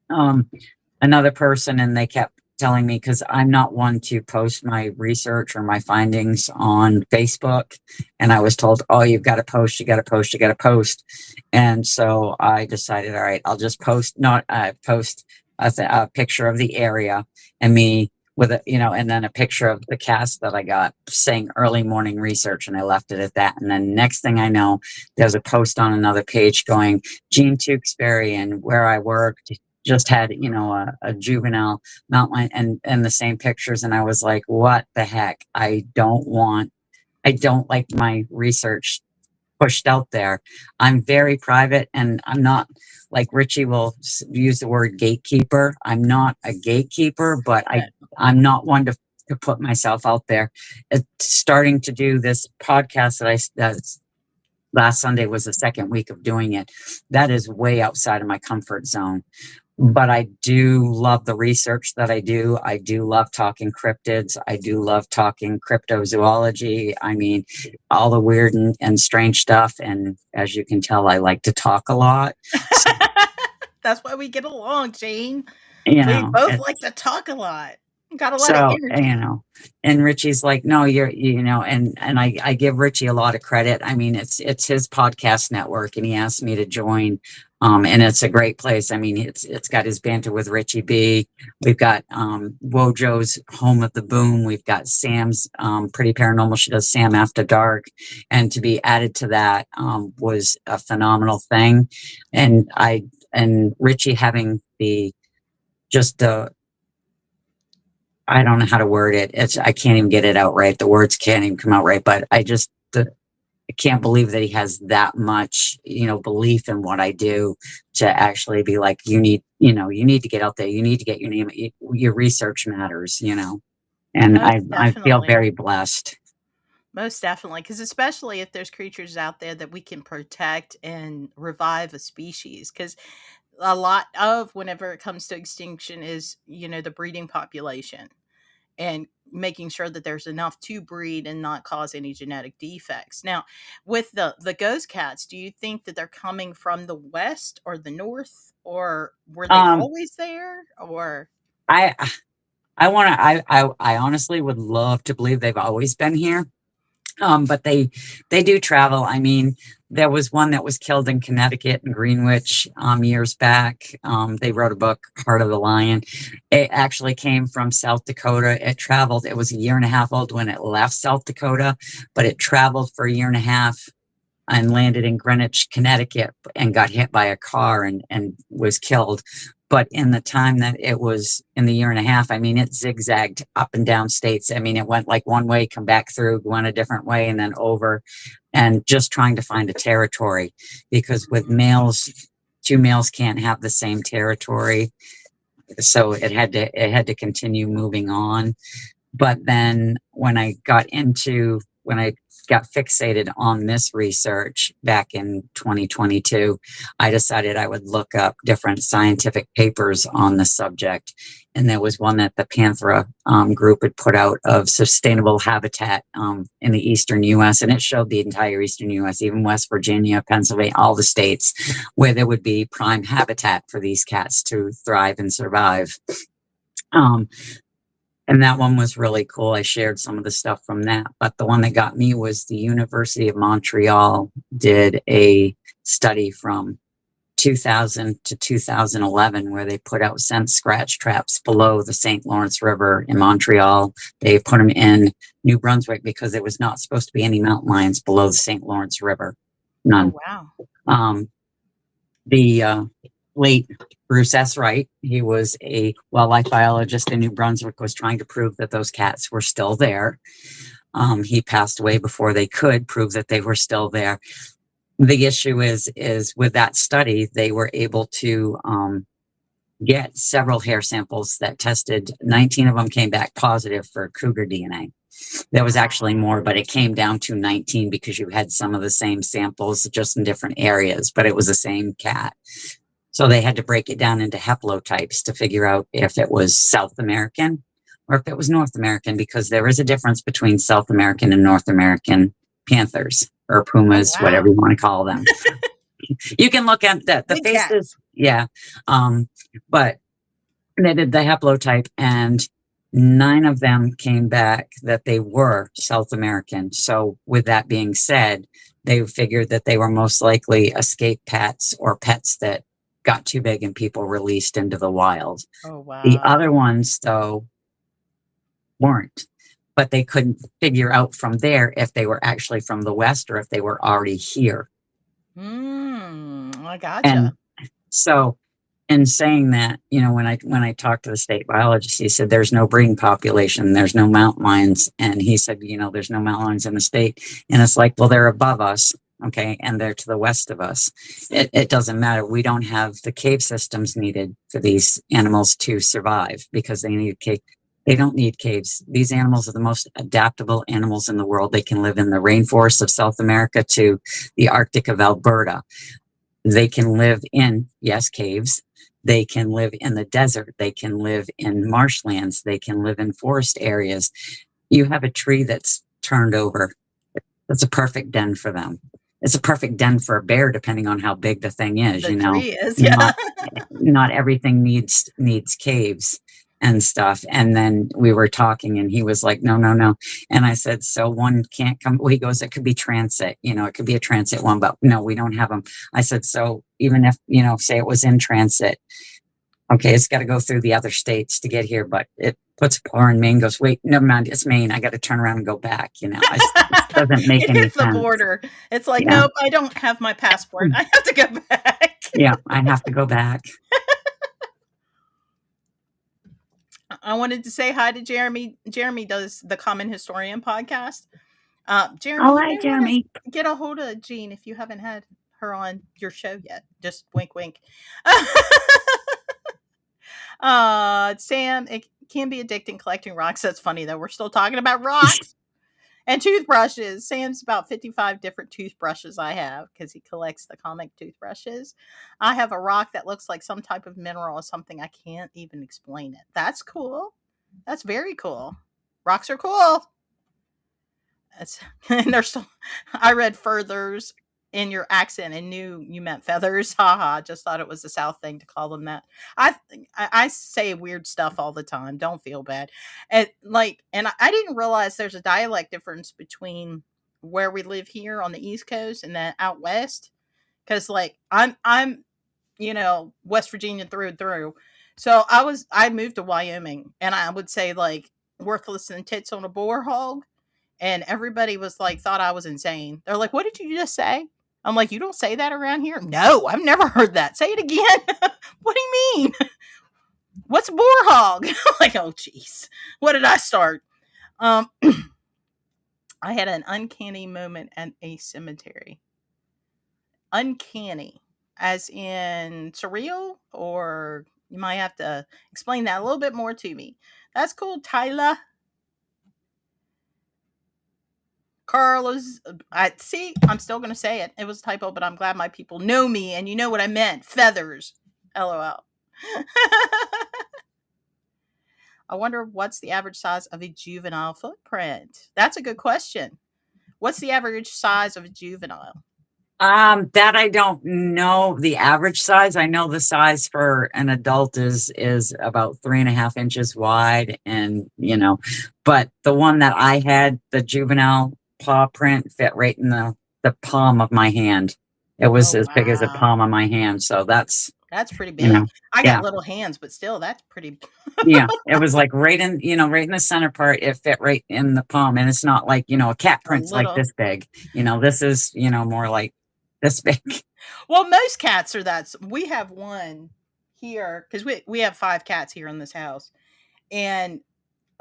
another person, and they kept telling me, because I'm not one to post my research or my findings on Facebook, and I was told, oh, you've got to post, you got to post, you got to post. And so I decided, all right, I'll just post a picture of the area and me with it, and then a picture of the cast that I got saying early morning research, and I left it at that. And then next thing I know, there's a post on another page going, Jean Tewksbury, and where I worked just had, a juvenile mountain and the same pictures. And I was like, what the heck? I don't like my research pushed out there. I'm very private, and I'm not, like Richie will use the word gatekeeper. I'm not a gatekeeper, but I'm not one to put myself out there. Starting to do this podcast that last Sunday was the second week of doing it. That is way outside of my comfort zone. But I do love the research that I do. I do love talking cryptids. I do love talking cryptozoology. I mean, all the weird and strange stuff. And as you can tell, I like to talk a lot. That's why we get along, Jane. We both like to talk a lot. Got a lot of energy. And Richie's like, no, and I give Richie a lot of credit. I mean, it's his podcast network, and he asked me to join. And it's a great place. I mean, it's got his banter with Richie B. We've got Wojo's Home of the Boom. We've got Sam's Pretty Paranormal. She does Sam After Dark. And to be added to that was a phenomenal thing. And Richie having I don't know how to word it. I can't even get it out right. The words can't even come out right, but I can't believe that he has that much, belief in what I do to actually be like, you need to get out there. You need to get your name. Your research matters, and Most I feel definitely. very blessed. Most definitely, because especially if there's creatures out there that we can protect and revive a species, because a lot of whenever it comes to extinction is the breeding population and making sure that there's enough to breed and not cause any genetic defects. Now, with the ghost cats, do you think that they're coming from the west or the north, or were they Um, always there, or I I honestly would love to believe they've always been here. But they do travel. I mean, there was one that was killed in Connecticut in Greenwich years back. They wrote a book, Heart of the Lion. It actually came from South Dakota. It traveled. It was a year and a half old when it left South Dakota, but it traveled for a year and a half and landed in Greenwich, Connecticut, and got hit by a car and was killed. But in the time that it was in the year and a half, I mean, it zigzagged up and down states. I mean, it went like one way, come back through, went a different way, and then over, and just trying to find a territory, because with males, two males can't have the same territory. So it had to continue moving on. But then when I got fixated on this research back in 2022, I decided I would look up different scientific papers on the subject. And there was one that the Panther group had put out of sustainable habitat in the Eastern U.S. And it showed the entire Eastern U.S., even West Virginia, Pennsylvania, all the states where there would be prime habitat for these cats to thrive and survive. And that one was really cool. I shared some of the stuff from that. But the one that got me was the University of Montreal did a study from 2000 to 2011 where they put out scent scratch traps below the St. Lawrence River in Montreal. They put them in New Brunswick because there was not supposed to be any mountain lions below the St. Lawrence River. None. Oh, wow. The late Bruce S. Wright, he was a wildlife biologist in New Brunswick, was trying to prove that those cats were still there. He passed away before they could prove that they were still there. The issue is with that study, they were able to get several hair samples that tested. 19 of them came back positive for cougar DNA. There was actually more, but it came down to 19 because you had some of the same samples just in different areas, but it was the same cat. So they had to break it down into haplotypes to figure out if it was South American or if it was North American, because there is a difference between South American and North American panthers or pumas, Oh, wow. whatever you want to call them. You can look at the Big faces. cats. Yeah. But they did the haplotype and 9 of them came back that they were South American. So with that being said, they figured that they were most likely escape pets or pets that got too big and people released into the wild. Oh, wow. The other ones, though, weren't. But they couldn't figure out from there if they were actually from the West or if they were already here. I gotcha. And so in saying that, when I talked to the state biologist, he said, there's no breeding population, there's no mountain lions. And he said, there's no mountain lions in the state. And it's like, well, they're above us. Okay. And they're to the west of us. It doesn't matter. We don't have the cave systems needed for these animals to survive because they need cave. They don't need caves. These animals are the most adaptable animals in the world. They can live in the rainforests of South America to the Arctic of Alberta. They can live in, yes, caves. They can live in the desert. They can live in marshlands. They can live in forest areas. You have a tree that's turned over. That's a perfect den for them. It's a perfect den for a bear, depending on how big the thing is. The tree is, yeah. Not everything needs caves and stuff. And then we were talking and he was like, no. And I said, so one can't come. Well, he goes, it could be transit, it could be a transit one, but no, we don't have them. I said, so even if, say it was in transit, okay, it's got to go through the other states to get here, but it puts a paw in Maine, goes, wait, never mind, it's Maine. I got to turn around and go back. It doesn't make any sense. It hits the border. It's like, Yeah. Nope, I don't have my passport. I have to go back. Yeah, I have to go back. I wanted to say hi to Jeremy. Jeremy does the Common Historian podcast. Jeremy, Oh, you hi, may want Jeremy. to get a hold of Jean if you haven't had her on your show yet. Just wink, wink. Sam, it can be addicting collecting rocks. That's funny though. We're still talking about rocks and toothbrushes. Sam's about 55 different toothbrushes I have because he collects the comic toothbrushes. I have a rock that looks like some type of mineral or something. I can't even explain it. That's cool. That's very cool. Rocks are cool. That's, and they're still, I read furthers in your accent and knew you meant feathers. Haha. Just thought it was a South thing to call them that. I say weird stuff all the time. Don't feel bad. And I didn't realize there's a dialect difference between where we live here on the East Coast and then out west. Cause like I'm West Virginia through and through. So I moved to Wyoming and I would say like worthless and tits on a boar hog. And everybody was like, thought I was insane. They're like, what did you just say? I'm like, you don't say that around here? No, I've never heard that. Say it again. What do you mean? What's a boar hog? I'm like, oh, jeez. What did I start? I had an uncanny moment at a cemetery. Uncanny, as in surreal, or you might have to explain that a little bit more to me. That's cool, Tyler. Carlos, I see. I'm still gonna say it. It was a typo, but I'm glad my people know me, and you know what I meant. Feathers. LOL. I wonder what's the average size of a juvenile footprint. That's a good question. What's the average size of a juvenile? That I don't know the average size. I know the size for an adult is about 3.5 inches wide, and but the one that I had, the juvenile paw print, fit right in the palm of my hand. It was as big as the palm of my hand. So that's pretty big. I got little hands, but still, that's pretty. Yeah, it was like right in the center part. It fit right in the palm, and it's not like a cat print's like this big. This is more like this big. Well, most cats are that. We have one here because we have 5 cats here in this house, and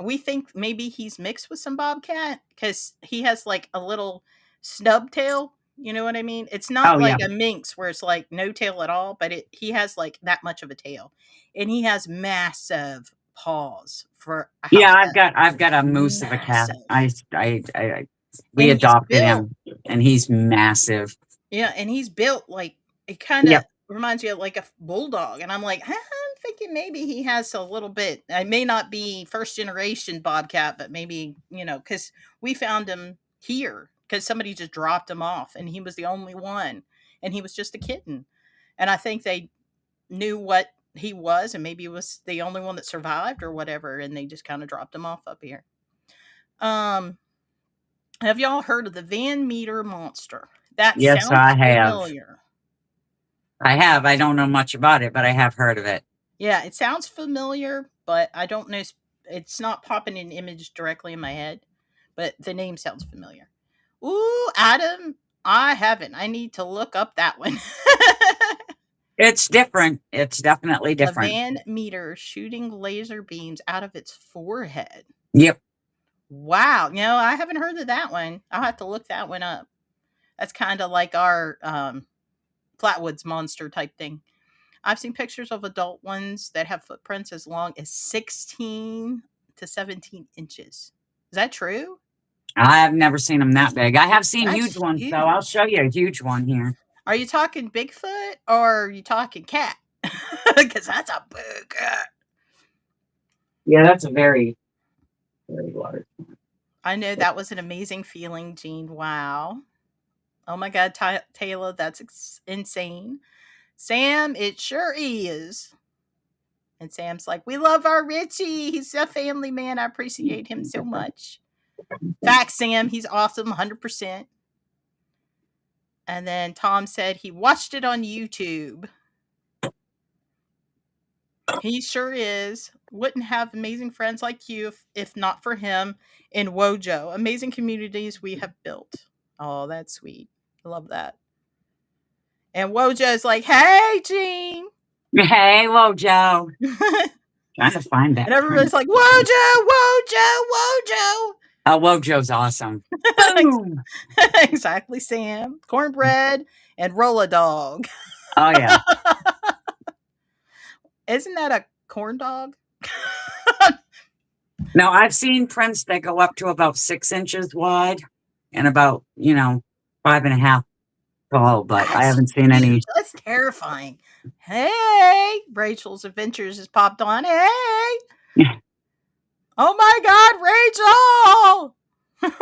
we think maybe he's mixed with some bobcat because he has like a little snub tail. You know what I mean? It's not like a minx where it's like no tail at all, but he has like that much of a tail, and he has massive paws for a house cat. I've got a moose of a cat. We adopted him, and he's massive. Yeah, and he's built like it kind of reminds you of like a bulldog, and I'm like, I'm thinking maybe he has a little bit. I may not be first generation bobcat, but maybe because we found him here because somebody just dropped him off, and he was the only one, and he was just a kitten, and I think they knew what he was, and maybe he was the only one that survived or whatever, and they just kind of dropped him off up here. Have y'all heard of the Van Meter monster? Yes, I have. Familiar. I have. I don't know much about it, but I have heard of it. Yeah, it sounds familiar, but I don't know. It's not popping an image directly in my head, but the name sounds familiar. Ooh, Adam, I haven't. I need to look up that one. It's different. It's definitely different. The Van Meter shooting laser beams out of its forehead. Yep. Wow. I haven't heard of that one. I'll have to look that one up. That's kind of like our Flatwoods monster type thing. I've seen pictures of adult ones that have footprints as long as 16 to 17 inches. Is that true? I've never seen them that big. I have seen huge ones, so I'll show you a huge one here. Are you talking Bigfoot or are you talking cat? Because that's a big cat. Yeah, that's a very, very large one. I know that was an amazing feeling, Jean. Wow. Oh my God, Taylor, that's insane. Sam, it sure is. And Sam's like, we love our Richie. He's a family man. I appreciate him so much. Facts, Sam. He's awesome, 100%. And then Tom said he watched it on YouTube. He sure is. Wouldn't have amazing friends like you if not for him in Wojo. Amazing communities we have built. Oh, that's sweet. I love that. And Wojo's like, hey, Jean. Hey, Wojo. Trying to find that. And everybody's like, Wojo, Wojo, Wojo. Oh, Wojo's awesome. Boom. Exactly, Sam. Cornbread and roll a dog. Oh, yeah. Isn't that a corn dog? Now, I've seen prints that go up to about 6 inches wide and about, 5.5 tall, but I haven't seen any. Huge. That's terrifying. Hey, Rachel's Adventures has popped on. Hey. Oh my God, Rachel.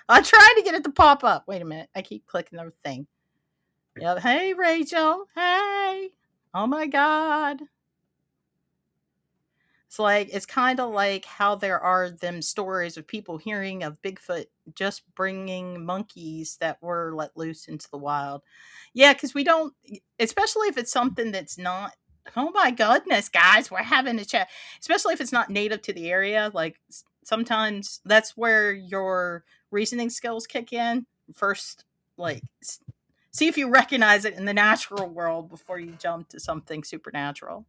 I'm trying to get it to pop up. Wait a minute. I keep clicking the thing. Yep. Hey, Rachel. Hey. Oh my God. It's kind of like how there are them stories of people hearing of Bigfoot just bringing monkeys that were let loose into the wild. Yeah, because we don't, especially if it's something that's not, oh my goodness, guys, we're having a chat. Especially if it's not native to the area. Like sometimes that's where your reasoning skills kick in. First, see if you recognize it in the natural world before you jump to something supernatural.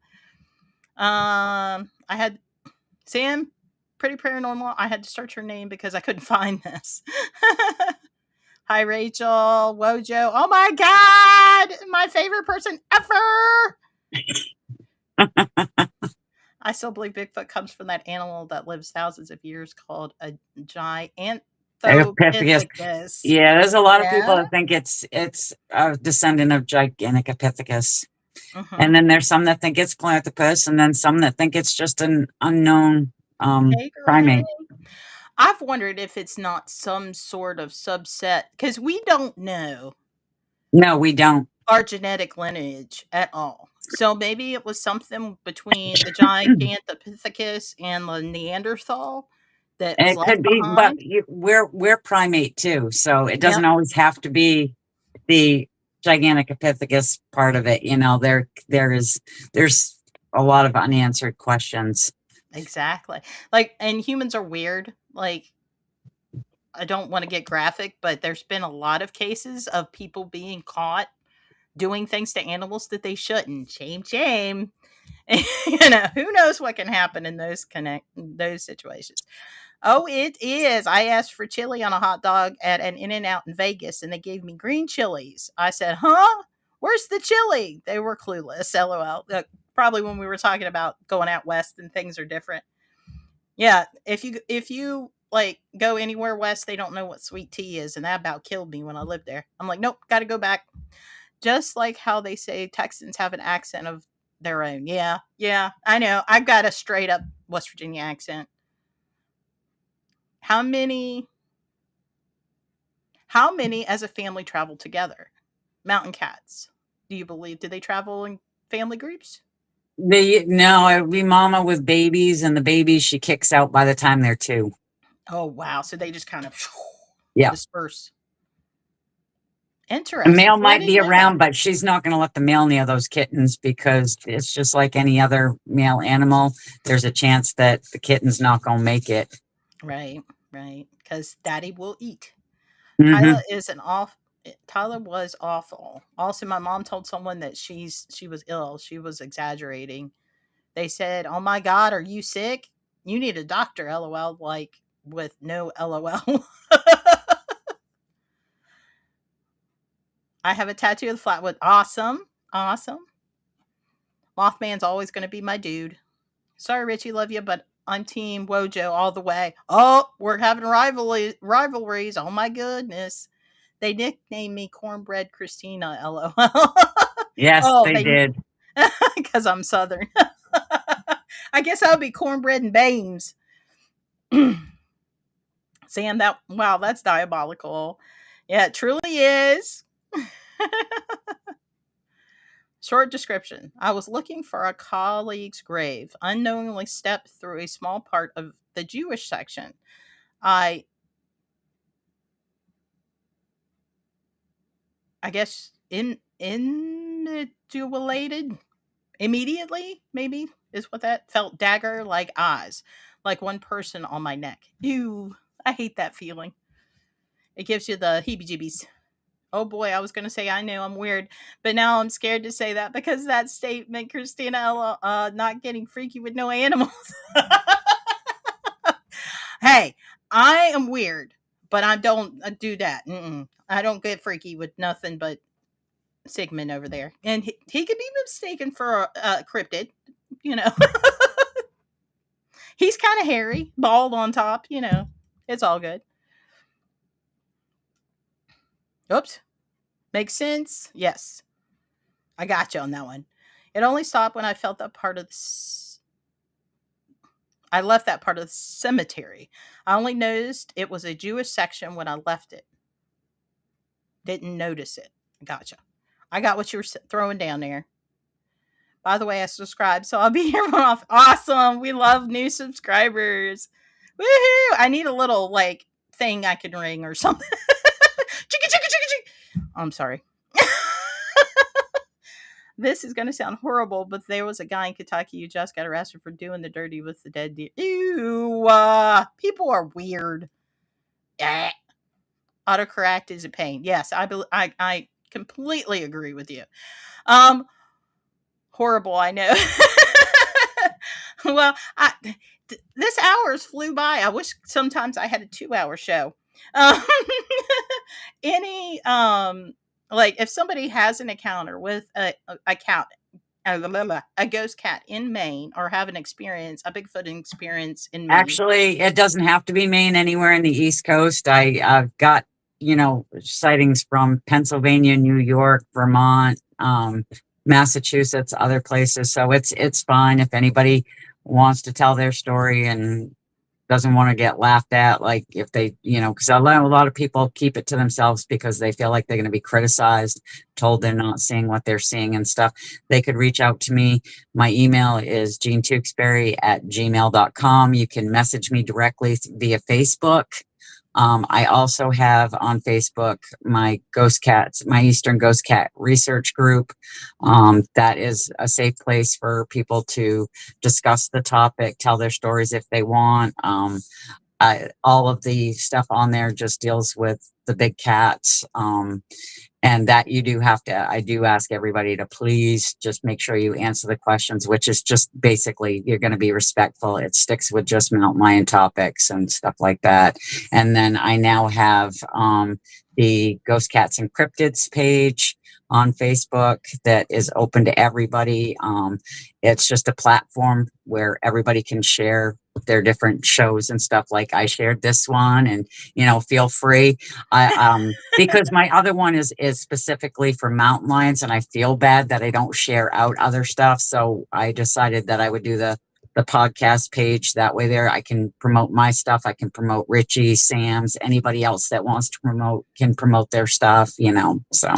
I had Sam, pretty paranormal. I had to search her name because I couldn't find this. Hi, Rachel. Wojo. Oh my God. My favorite person ever. I still believe Bigfoot comes from that animal that lives thousands of years called a Gigantopithecus. Yeah, there's a lot of people that think it's a descendant of Gigantopithecus. Mm-hmm. And then there's some that think it's platypus, and then some that think it's just an unknown primate. I've wondered if it's not some sort of subset, because we don't know. No, we don't. Our genetic lineage at all. So maybe it was something between the Gigantopithecus and the Neanderthal that was left could be, behind. But we're primate too, so it doesn't always have to be the Gigantopithecus part of it. There's a lot of unanswered questions. Exactly. And humans are weird. I don't want to get graphic, but there's been a lot of cases of people being caught doing things to animals that they shouldn't. Shame. Who knows what can happen in those situations. Oh, it is. I asked for chili on a hot dog at an In-N-Out in Vegas, and they gave me green chilies. I said, huh? Where's the chili? They were clueless. LOL. Probably when we were talking about going out west and things are different. Yeah, if you go anywhere west, they don't know what sweet tea is, and that about killed me when I lived there. I'm like, nope, got to go back. Just like how they say Texans have an accent of their own. Yeah, I know. I've got a straight up West Virginia accent. How many as a family travel together? Mountain cats. Do you believe? Do they travel in family groups? No, it would be mama with babies, and the babies she kicks out by the time they're 2. Oh, wow. So they just kind of disperse. Interesting. A male might be around, but she's not going to let the male near those kittens because it's just like any other male animal. There's a chance that the kitten's not going to make it. Right. Because daddy will eat. Mm-hmm. Tyler was awful. Also, my mom told someone that she was ill. She was exaggerating. They said, oh my God, are you sick? You need a doctor, LOL, with no LOL. I have a tattoo of the flatwood. Awesome. Mothman's always going to be my dude. Sorry, Richie, love you, but I'm team Wojo all the way. Oh, we're having rivalries. Oh my goodness. They nicknamed me Cornbread Christina, LOL. Yes, they did. Because I'm Southern. I guess I would be Cornbread and Bames. Sam, that's diabolical. Yeah, it truly is. Short description. I was looking for a colleague's grave, unknowingly stepped through a small part of the Jewish section. I guess individuated immediately, maybe, is what that felt. Dagger-like eyes, like one person on my neck. Ew, I hate that feeling. It gives you the heebie-jeebies. Oh boy, I was going to say I know I'm weird, but now I'm scared to say that because that statement, Christina, not getting freaky with no animals. Hey, I am weird, but I don't do that. I don't get freaky with nothing but Sigmund over there. And he could be mistaken for a cryptid, you know. He's kind of hairy, bald on top, you know. It's all good. Oops. Makes sense? Yes. I got you on that one. It only stopped when I felt that part of I left that part of the cemetery. I only noticed it was a Jewish section when I left it. Didn't notice it. Gotcha. I got what you were throwing down there. By the way, I subscribed, so I'll be here more often. Awesome. We love new subscribers. Woohoo. I need a little, like, thing I can ring or something. Chicka, chicka, chicka, chicka. I'm sorry. This is going to sound horrible, but there was a guy in Kentucky who just got arrested for doing the dirty with the dead deer. Ew. People are weird. Autocorrect is a pain. Yes, I completely agree with you. Horrible, I know. Well, this hours flew by. I wish sometimes I had a 2-hour show. Any like if somebody has an encounter with a ghost cat in Maine, or have an experience, a Bigfoot experience in Maine. Actually, it doesn't have to be Maine. Anywhere in the East Coast. I've got, sightings from Pennsylvania, New York, Vermont, Massachusetts, other places. So it's fine if anybody wants to tell their story and doesn't want to get laughed at, like if they, because a lot of people keep it to themselves because they feel like they're going to be criticized, told they're not seeing what they're seeing and stuff. They could reach out to me. My email is jeantewksbury@gmail.com. You can message me directly via Facebook. I also have on Facebook my Eastern Ghost Cat research group. That is a safe place for people to discuss the topic, tell their stories if they want. All of the stuff on there just deals with the big cats. And that I do ask everybody to please just make sure you answer the questions, which is just basically you're going to be respectful. It sticks with just mountain lion topics and stuff like that. And then I now have the Ghost Cats and Cryptids page on Facebook that is open to everybody. It's just a platform where everybody can share their different shows and stuff. Like I shared this one, and feel free. Because my other one is specifically for mountain lions, and I feel bad that I don't share out other stuff. So I decided that I would do the podcast page. That way there I can promote my stuff. I can promote Richie, Sam's, anybody else that wants to can promote their stuff, so.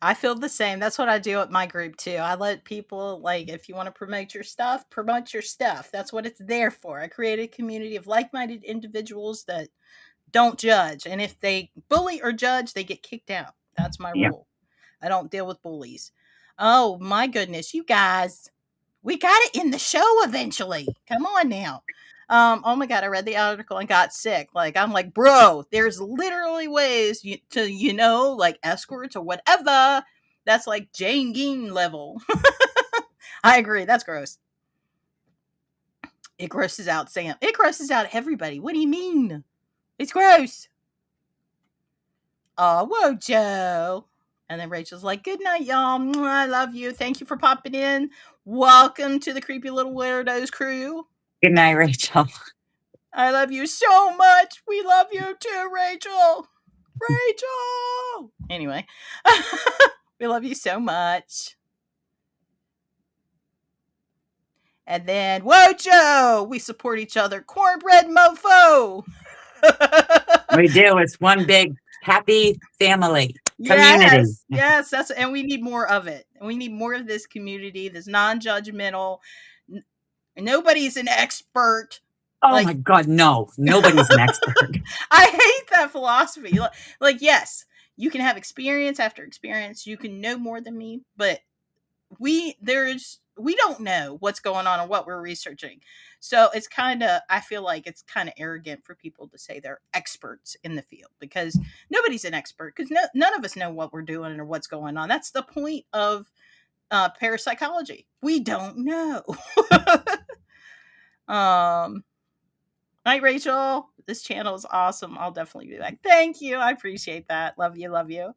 I feel the same. That's what I do at my group too. I let people, like, if you want to promote your stuff, promote your stuff. That's what it's there for. I create a community of like-minded individuals that don't judge. And if they bully or judge, they get kicked out. That's my rule. I don't deal with bullies. Oh my goodness, you guys. We got it in the show eventually. Come on now. Oh my God, I read the article and got sick. Like, I'm like, bro, there's literally ways to, like escorts or whatever. That's like Jane Geen level. I agree. That's gross. It grosses out Sam. It grosses out everybody. What do you mean? It's gross. Oh, whoa, Joe. And then Rachel's like, good night, y'all. Mwah, I love you. Thank you for popping in. Welcome to the Creepy Little Weirdos crew. Good night, Rachel. I love you so much. We love you too, Rachel. Rachel. Anyway, we love you so much. And then, whoa, Joe. We support each other. Cornbread mofo. We do. It's one big happy family. Community. Yes, and we need more of it. We need more of this community, this non-judgmental. Nobody's an expert. Oh my God, no. Nobody's an expert. I hate that philosophy. Like, yes, you can have experience after experience. You can know more than me, but we don't know what's going on or what we're researching. So it's kind of, I feel like it's kind of arrogant for people to say they're experts in the field, because nobody's an expert, because none of us know what we're doing or what's going on. That's the point of parapsychology. We don't know. Night, Rachel. This channel is awesome. I'll definitely be back. Thank you. I appreciate that. Love you. Love you.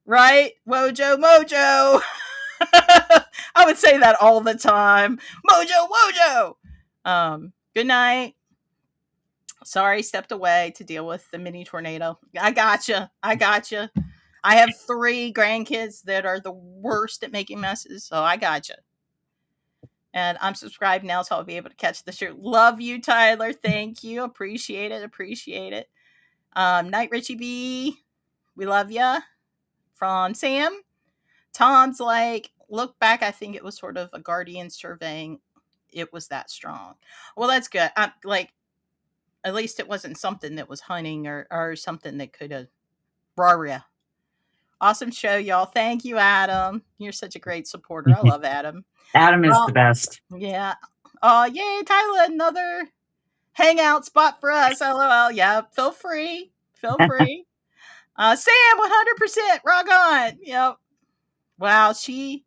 Right? Wojo Mojo. I would say that all the time. Mojo Wojo. Good night. Sorry, stepped away to deal with the mini tornado. I gotcha. I have 3 grandkids that are the worst at making messes, so I gotcha. And I'm subscribed now, so I'll be able to catch the show. Love you, Tyler. Thank you. Appreciate it. Night, Richie B. We love ya. From Sam. Tom's like, look back, I think it was sort of a guardian surveying. It was that strong. Well, that's good. Like, at least it wasn't something that was hunting or something that could have. Raria. Awesome show, y'all. Thank you, Adam. You're such a great supporter. I love Adam. Adam is the best. Yeah. Oh, yay, Tyler, another hangout spot for us. LOL. Yeah, feel free. Sam, 100%. Rock on. Yep. Wow, she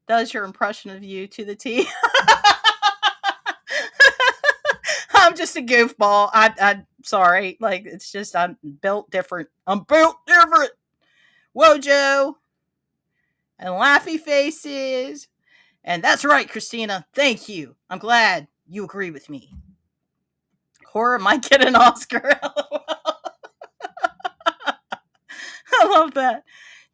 does your impression of you to the T. I'm just a goofball. I'm sorry. Like, it's just, I'm built different. Wojo. And laughy faces. And that's right, Christina. Thank you. I'm glad you agree with me. Horror might get an Oscar. I love that.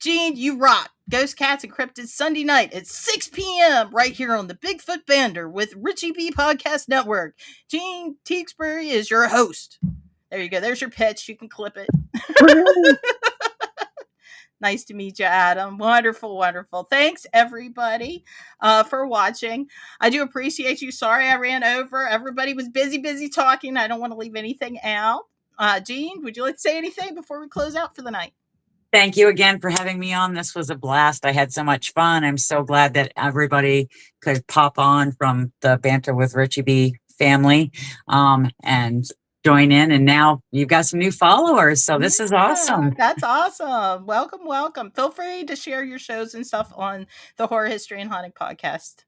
Jean, you rock. Ghost Cats and Cryptids Sunday night at 6 p.m. right here on the Bigfoot Banter with Richie B Podcast Network. Jean Tewksbury is your host. There you go. There's your pitch. You can clip it. Nice to meet you, Adam. Wonderful. Thanks, everybody, for watching. I do appreciate you. Sorry I ran over. Everybody was busy talking. I don't want to leave anything out. Jean, would you like to say anything before we close out for the night? Thank you again for having me on. This was a blast. I had so much fun. I'm so glad that everybody could pop on from the Banter with Richie B family and join in. And now you've got some new followers. So this is awesome. That's awesome. Welcome. Feel free to share your shows and stuff on the Horror History and Haunting Podcast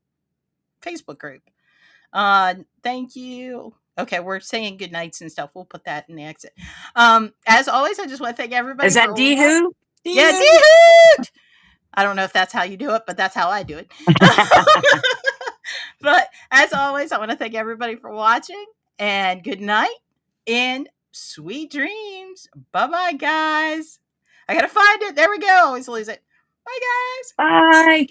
Facebook group. Thank you. Okay, we're saying good nights and stuff. We'll put that in the exit. As always, I just want to thank everybody. Is that D-Hoot? Yeah, D-Hoot! I don't know if that's how you do it, but that's how I do it. But as always, I want to thank everybody for watching. And good night and sweet dreams. Bye-bye, guys. I got to find it. There we go. I always lose it. Bye, guys. Bye.